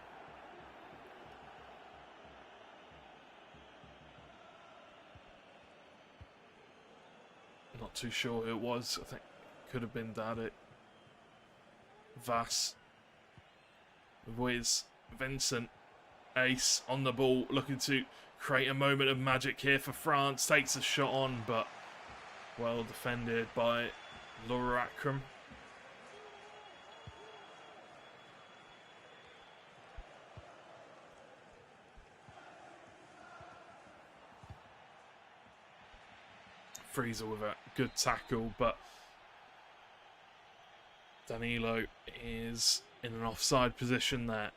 Not too sure who it was. I think it could have been Daddy. Vass. Wiz. Vincent. Ace on the ball. Looking to create a moment of magic here for France. Takes a shot on, but well defended by Laura Akram. Freezer with a good tackle, but Danilo is in an offside position there.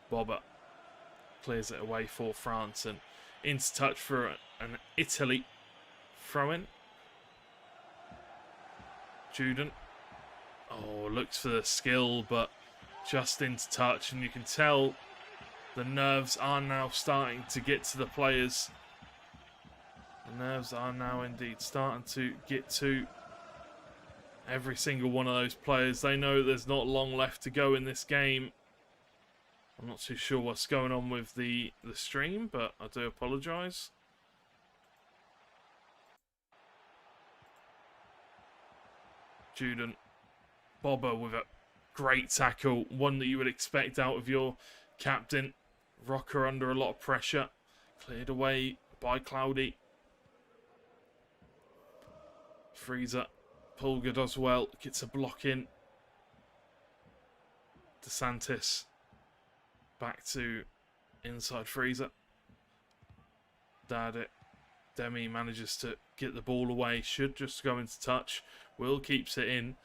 Bobber clears it away for France and into touch for an Italy throw-in. Juden. Oh, looks for the skill, but just into touch, and you can tell the nerves are now starting to get to the players. The nerves are now indeed starting to get to every single one of those players. They know there's not long left to go in this game. I'm not too sure what's going on with the stream, but I do apologise. Juden. Bobber with a great tackle. One that you would expect out of your captain. Rocker under a lot of pressure. Cleared away by Cloudy. Freezer. Pulga does well. Gets a block in. DeSantis. Back to inside Freezer. Daddy. Demi manages to get the ball away. Should just go into touch. Will keeps it in.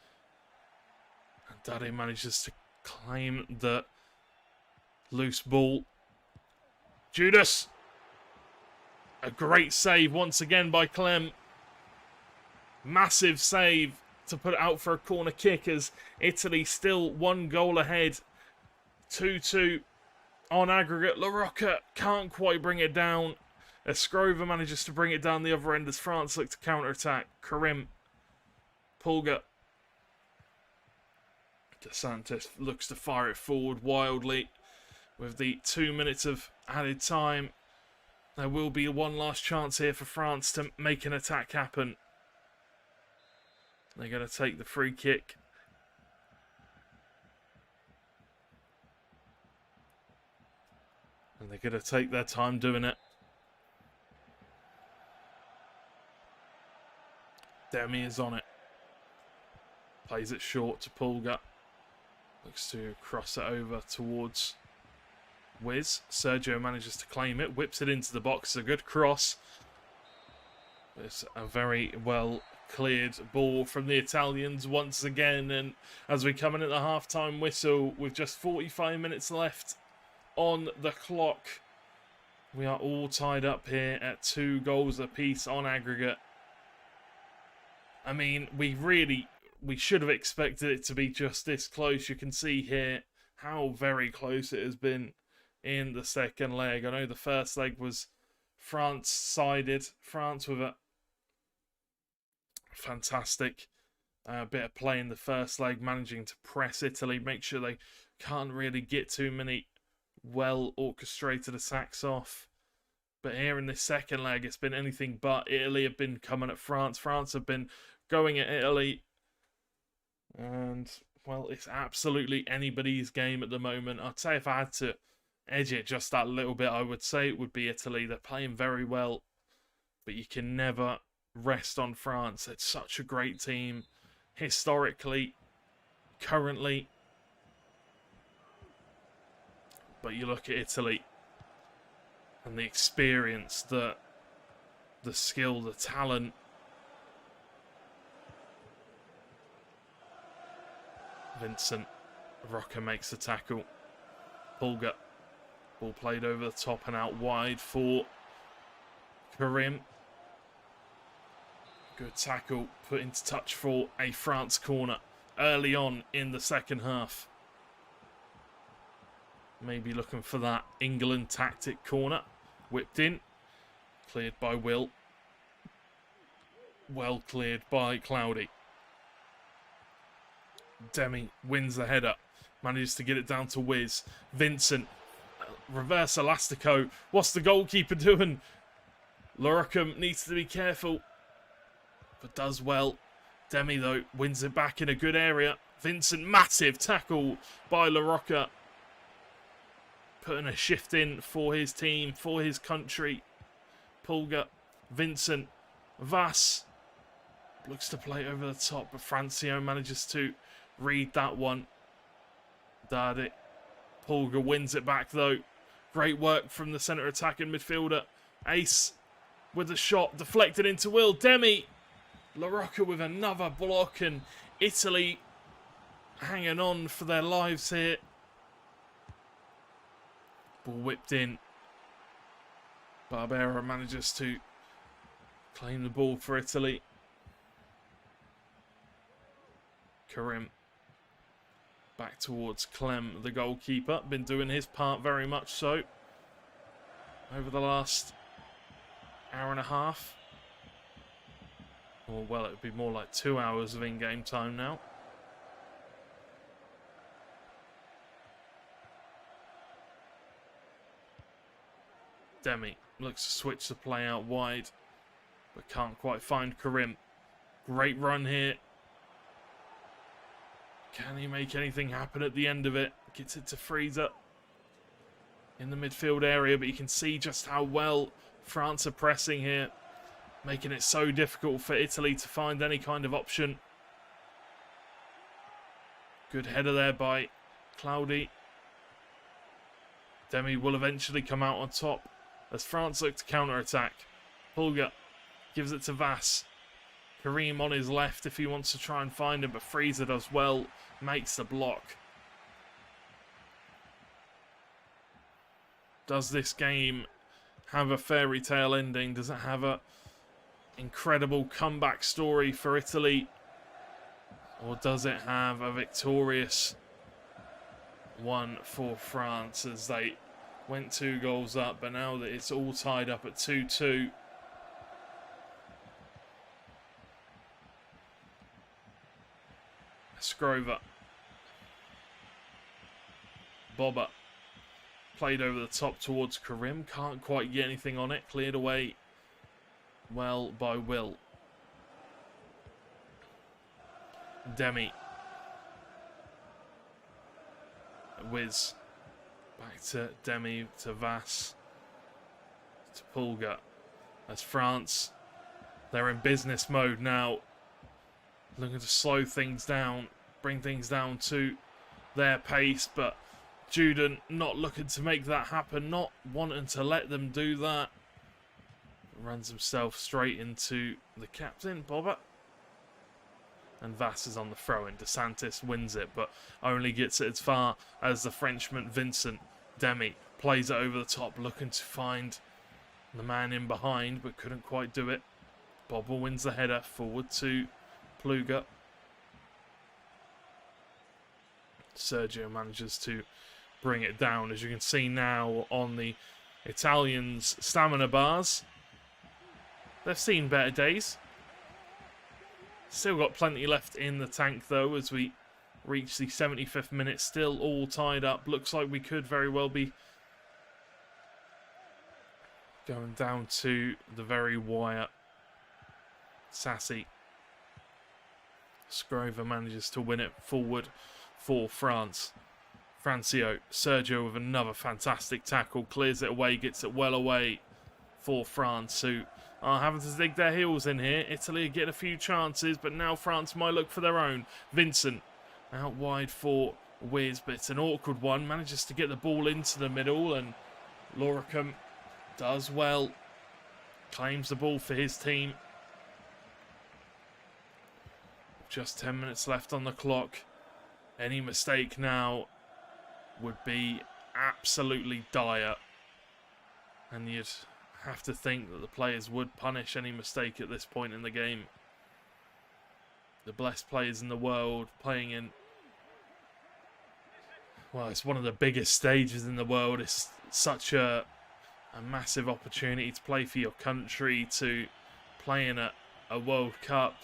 And Dade manages to claim the loose ball. Judas! A great save once again by Clem. Massive save to put it out for a corner kick as Italy still 1 goal ahead. 2-2 on aggregate. La Rocca can't quite bring it down. Escrova manages to bring it down the other end as France look to counter-attack. Karim. Pulga. DeSantis looks to fire it forward wildly. With the 2 minutes of added time, there will be one last chance here for France to make an attack happen. They're going to take the free kick. And they're going to take their time doing it. Demi is on it. Plays it short to Pulga. Looks to cross it over towards Wiz. Sergio manages to claim it. Whips it into the box. A good cross. It's a very well cleared ball from the Italians once again. And as we come in at the half-time whistle with just 45 minutes left on the clock, we are all tied up here at 2 goals apiece on aggregate. I mean, we should have expected it to be just this close. You can see here how very close it has been in the second leg. I know the first leg was France-sided. France with a fantastic bit of play in the first leg, managing to press Italy, make sure they can't really get too many well-orchestrated attacks off. But here in this second leg, it's been anything but. Italy have been coming at France. France have been going at Italy. And, well, it's absolutely anybody's game at the moment. I'd say if I had to edge it just that little bit, I would say it would be Italy. They're playing very well, but you can never rest on France. It's such a great team, historically, currently. But you look at Italy and the experience, the skill, the talent. Vincent Rocca makes the tackle. Pulga. Ball played over the top and out wide for Karim. Good tackle put into touch for a France corner early on in the second half. Maybe looking for that England tactic corner. Whipped in. Cleared by Will. Well cleared by Cloudy. Demi wins the header. Manages to get it down to Wiz. Vincent. Reverse elastico. What's the goalkeeper doing? Loricum needs to be careful. But does well. Demi, though, wins it back in a good area. Vincent, massive tackle by La Rocca. Putting a shift in for his team, for his country. Pulga, Vincent, Vass. Looks to play over the top, but Francio manages to read that one. Dade. Pulga wins it back, though. Great work from the centre attacking midfielder. Ace with a shot deflected into Will. Demi. La Rocca with another block, and Italy hanging on for their lives here. Ball whipped in. Barbera manages to claim the ball for Italy. Karim. Back towards Clem, the goalkeeper. Been doing his part very much so over the last hour and a half. Or, well, it would be more like 2 hours of in-game time now. Demi looks to switch the play out wide, but can't quite find Karim. Great run here. Can he make anything happen at the end of it? Gets it to Frieza in the midfield area, but you can see just how well France are pressing here, making it so difficult for Italy to find any kind of option. Good header there by Cloudy. Demi will eventually come out on top as France look to counter-attack. Pulga gives it to Vass. Karim on his left if he wants to try and find him, but Freezer does well, makes the block. Does this game have a fairy tale ending? Does it have a incredible comeback story for Italy? Or does it have a victorious one for France as they went 2 goals up, but now that it's all tied up at 2-2. Scrover. Bobber. Played over the top towards Karim. Can't quite get anything on it. Cleared away well by Will. Demi. Wiz. Back to Demi, to Vass, to Pulga. As France, they're in business mode now. Looking to slow things down, bring things down to their pace, but Juden not looking to make that happen, not wanting to let them do that. Runs himself straight into the captain, Bobber. And Vass is on the throw-in. DeSantis wins it, but only gets it as far as the Frenchman Vincent. Demi plays it over the top, looking to find the man in behind, but couldn't quite do it. Bobber wins the header, forward to Pluga. Sergio manages to bring it down. As you can see now on the Italians' stamina bars, they've seen better days. Still got plenty left in the tank though as we reach the 75th minute. Still all tied up. Looks like we could very well be going down to the very wire. Sassy. Scrover manages to win it forward for France. Francio. Sergio with another fantastic tackle. Clears it away. Gets it well away for France, who are having to dig their heels in here. Italy are getting a few chances, but now France might look for their own. Vincent out wide for Wiz, but it's an awkward one. Manages to get the ball into the middle, and Loricum does well. Claims the ball for his team. Just 10 minutes left on the clock. Any mistake now would be absolutely dire. And you'd have to think that the players would punish any mistake at this point in the game. The best players in the world playing in, well, it's one of the biggest stages in the world. It's such a massive opportunity to play for your country, to play in a World Cup.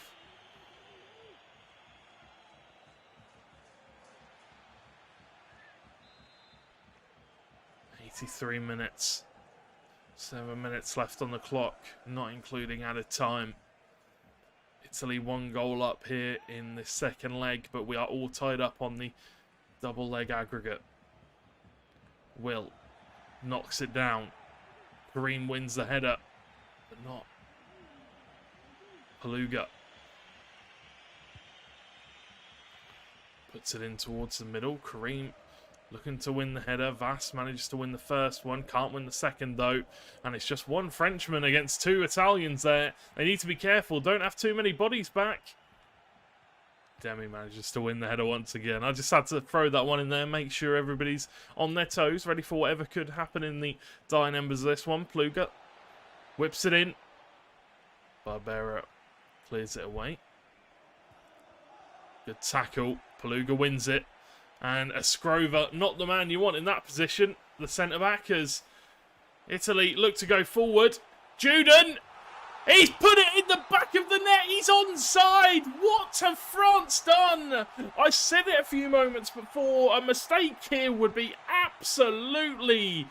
.83 minutes. 7 minutes left on the clock, not including added time. Italy 1 goal up here in the second leg, but we are all tied up on the double leg aggregate. Will knocks it down. Karim wins the header, but not Paluga. Puts it in towards the middle. Karim looking to win the header. Vass manages to win the first one. Can't win the second, though. And it's just one Frenchman against 2 Italians there. They need to be careful. Don't have too many bodies back. Demi manages to win the header once again. I just had to throw that one in there. Make sure everybody's on their toes. Ready for whatever could happen in the dying embers of this one. Pluga whips it in. Barbera clears it away. Good tackle. Paluga wins it. And Escrover, not the man you want in that position. The centre-back, as Italy look to go forward. Juden! He's put it in the back of the net. He's onside. What have France done? I said it a few moments before. A mistake here would be absolutely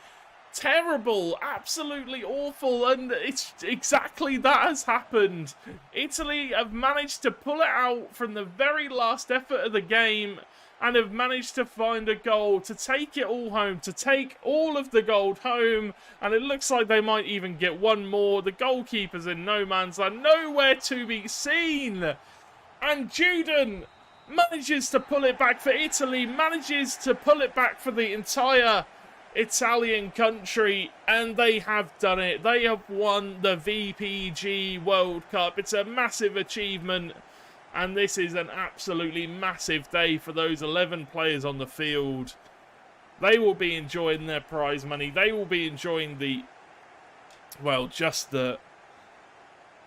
terrible, absolutely awful, and it's exactly that has happened. Italy have managed to pull it out from the very last effort of the game and have managed to find a goal to take it all home, to take all of the gold home, and it looks like they might even get one more. The goalkeeper's in no man's land, nowhere to be seen, and Juden manages to pull it back for Italy, manages to pull it back for the entire Italian country, and they have done it. They have won the VPG World Cup. It's a massive achievement, and this is an absolutely massive day for those 11 players on the field. They will be enjoying their prize money. They will be enjoying the, well, just the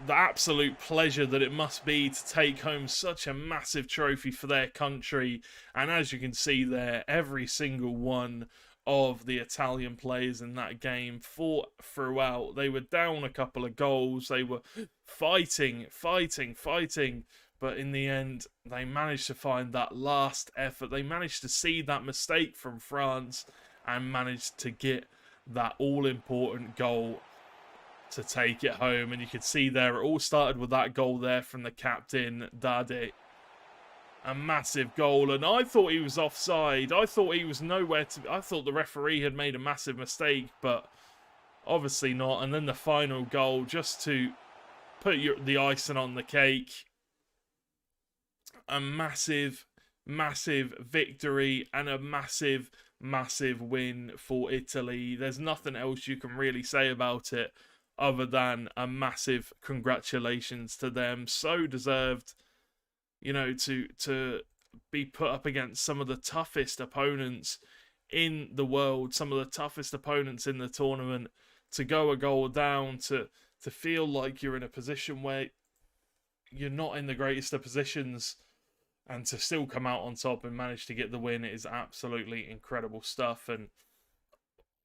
absolute pleasure that it must be to take home such a massive trophy for their country. And as you can see there, every single one of the Italian players in that game fought throughout. They were down a couple of goals. They were fighting. But in the end, they managed to find that last effort. They managed to see that mistake from France and managed to get that all-important goal to take it home. And you could see there, it all started with that goal there from the captain, Dade. A massive goal, and I thought he was offside. I thought he was nowhere to... I thought the referee had made a massive mistake, but obviously not. And then the final goal, just to put the icing on the cake. A massive victory and a massive win for Italy. There's nothing else you can really say about it other than a massive congratulations to them. So deserved, you know, to be put up against some of the toughest opponents in the world, some of the toughest opponents in the tournament, to go a goal down, to feel like you're in a position where you're not in the greatest of positions, and to still come out on top and manage to get the win is absolutely incredible stuff. And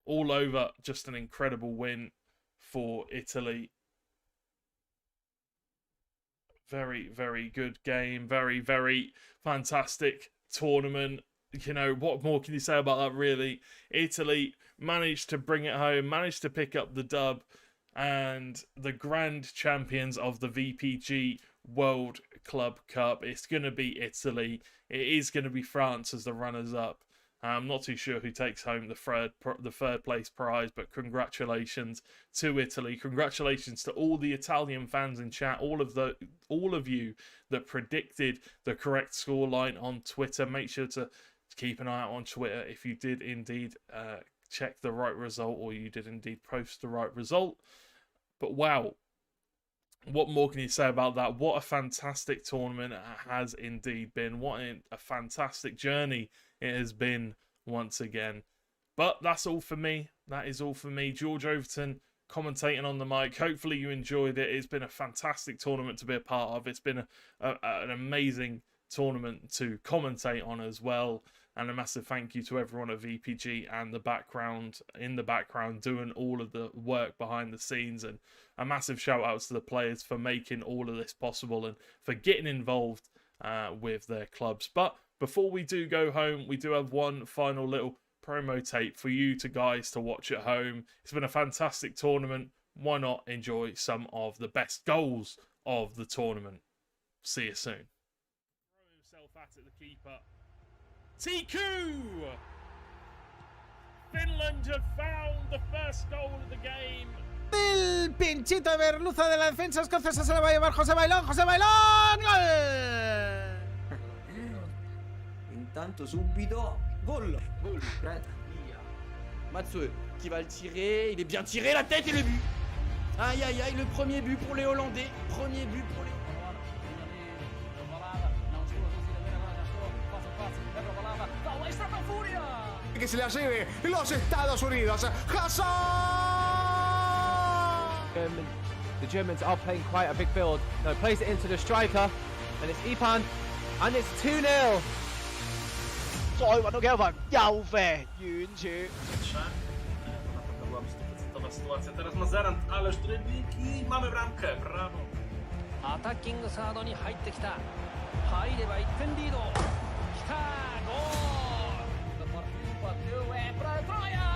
all over, just an incredible win for Italy. Very good game. Very fantastic tournament. You know, what more can you say about that, really? Italy managed to bring it home, managed to pick up the dub, and the grand champions of the VPG World Club Cup. It's going to be Italy. It is going to be France as the runners-up. I'm not too sure who takes home the third place prize, but congratulations to Italy. Congratulations to all the Italian fans in chat, all of you that predicted the correct scoreline on Twitter. Make sure to keep an eye out on Twitter if you did indeed check the right result, or you did indeed post the right result. But wow, what more can you say about that? What a fantastic tournament it has indeed been. What a fantastic journey it has been once again. But that's all for me. That is all for me. George Overton commentating on the mic. Hopefully you enjoyed it. It's been a fantastic tournament to be a part of. It's been an amazing tournament to commentate on as well. And a massive thank you to everyone at VPG and in the background doing all of the work behind the scenes. And a massive shout out to the players for making all of this possible and for getting involved with their clubs. But before we do go home, we do have one final little promo tape for you guys to watch at home. It's been a fantastic tournament. Why not enjoy some of the best goals of the tournament? See you soon. Throw himself at it, the keeper. Tiku! Finland have found the first goal of the game. El pinchito de merluza de la defensa escocesa se le va a llevar José Bailón. ¡José Bailón! ¡Gol! Intanto subito gol. Via. Mathieu qui va le tirer, il est bien tiré, la tête et le but. Aïe aïe aïe, le premier but pour les Hollandais. Premier but pour les... Que se la lleve los Estados Unidos. Hazard! The Germans are playing quite a big build. No, plays it into the striker, and it's Ipan, and it's 2-0. 再揾到幾多份，又射遠處。 Była sytuacja. Teraz ma Zerant, ależ trybliki i mamy bramkę. Brawo. アタッキングサードに入ってきた。入れば1点リード。きたゴール。Bateu, é pra Troia!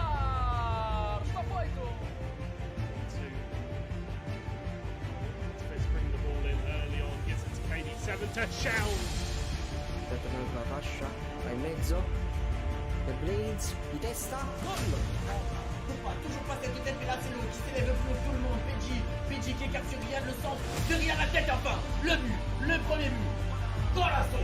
Está feito! Let's bring the ball in early on. Gets it to KD7 to Shell. La fascia, va in mezzo. The Blades, di testa, gol! Toujours pas cette tête, mais là c'est le qui s'élève le plus haut, tout le monde. PG qui écarte sur Riyad, le centre de Riyad, la tête enfin. Le but, le premier but. Golazo!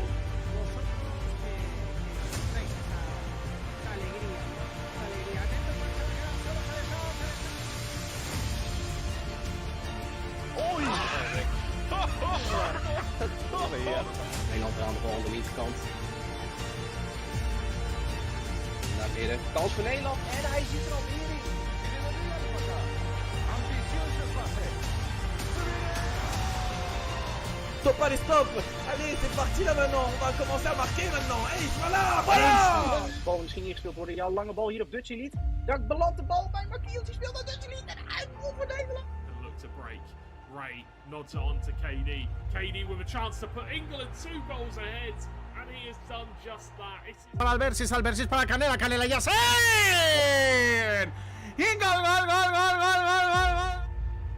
Nederland aan de bal aan de linkerkant. Naar midden. Kans voor Nederland. En hij zit er alweer in. Stop, allez, stop. Allez, c'est parti là maintenant. On va commencer à marquer maintenant. Hey, voilà, voilà. De bal misschien ingespeeld worden. Ja, lange bal hier op Dutch Elite. Daar belandt de bal bij Marquinhos. Die speelt naar Dutch Elite. En uitrol voor Nederland. Look to break. Ray nods it on to KD. KD with a chance to put England 2 goals ahead. And he has done just that. Albersis para Canela, Canela Yasin! In goal, goal, goal, goal, goal, goal, goal, goal!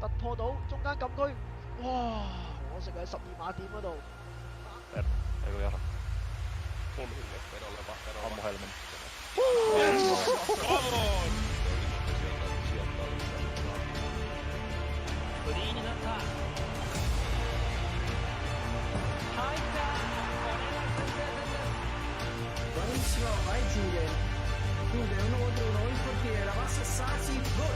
突破到中間禁區，哇！可惜喺12碼點嗰度。フリーになった。入った。これが先制点です。 Bravissimo, vai Giulian. Giulian 1 contro 1, il portiere, la passa a Sasi, gol.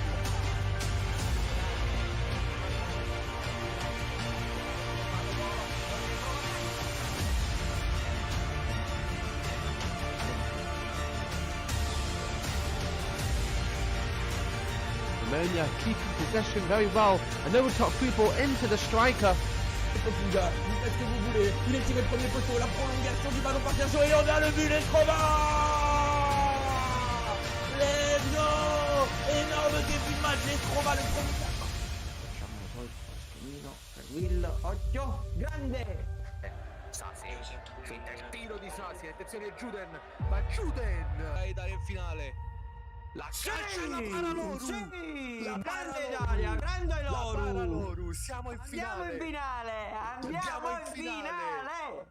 Romania keeping possession very well, and they will top through ball into the striker. Faites ce que vous voulez. Il est tiré le premier poteau. La prolongation du ballon par Sergio. Et on a le but d'Estrova. Let's go. Énorme début de match. Estrova le premier. Tranquillo, occhio, grande. Sasi, il tiro di Sasi, attenzione Juden, ma Juden dai in finale. La calcia la para loro! Sì, grande Italia, grande loro! La para loro, siamo in finale! Andiamo in finale!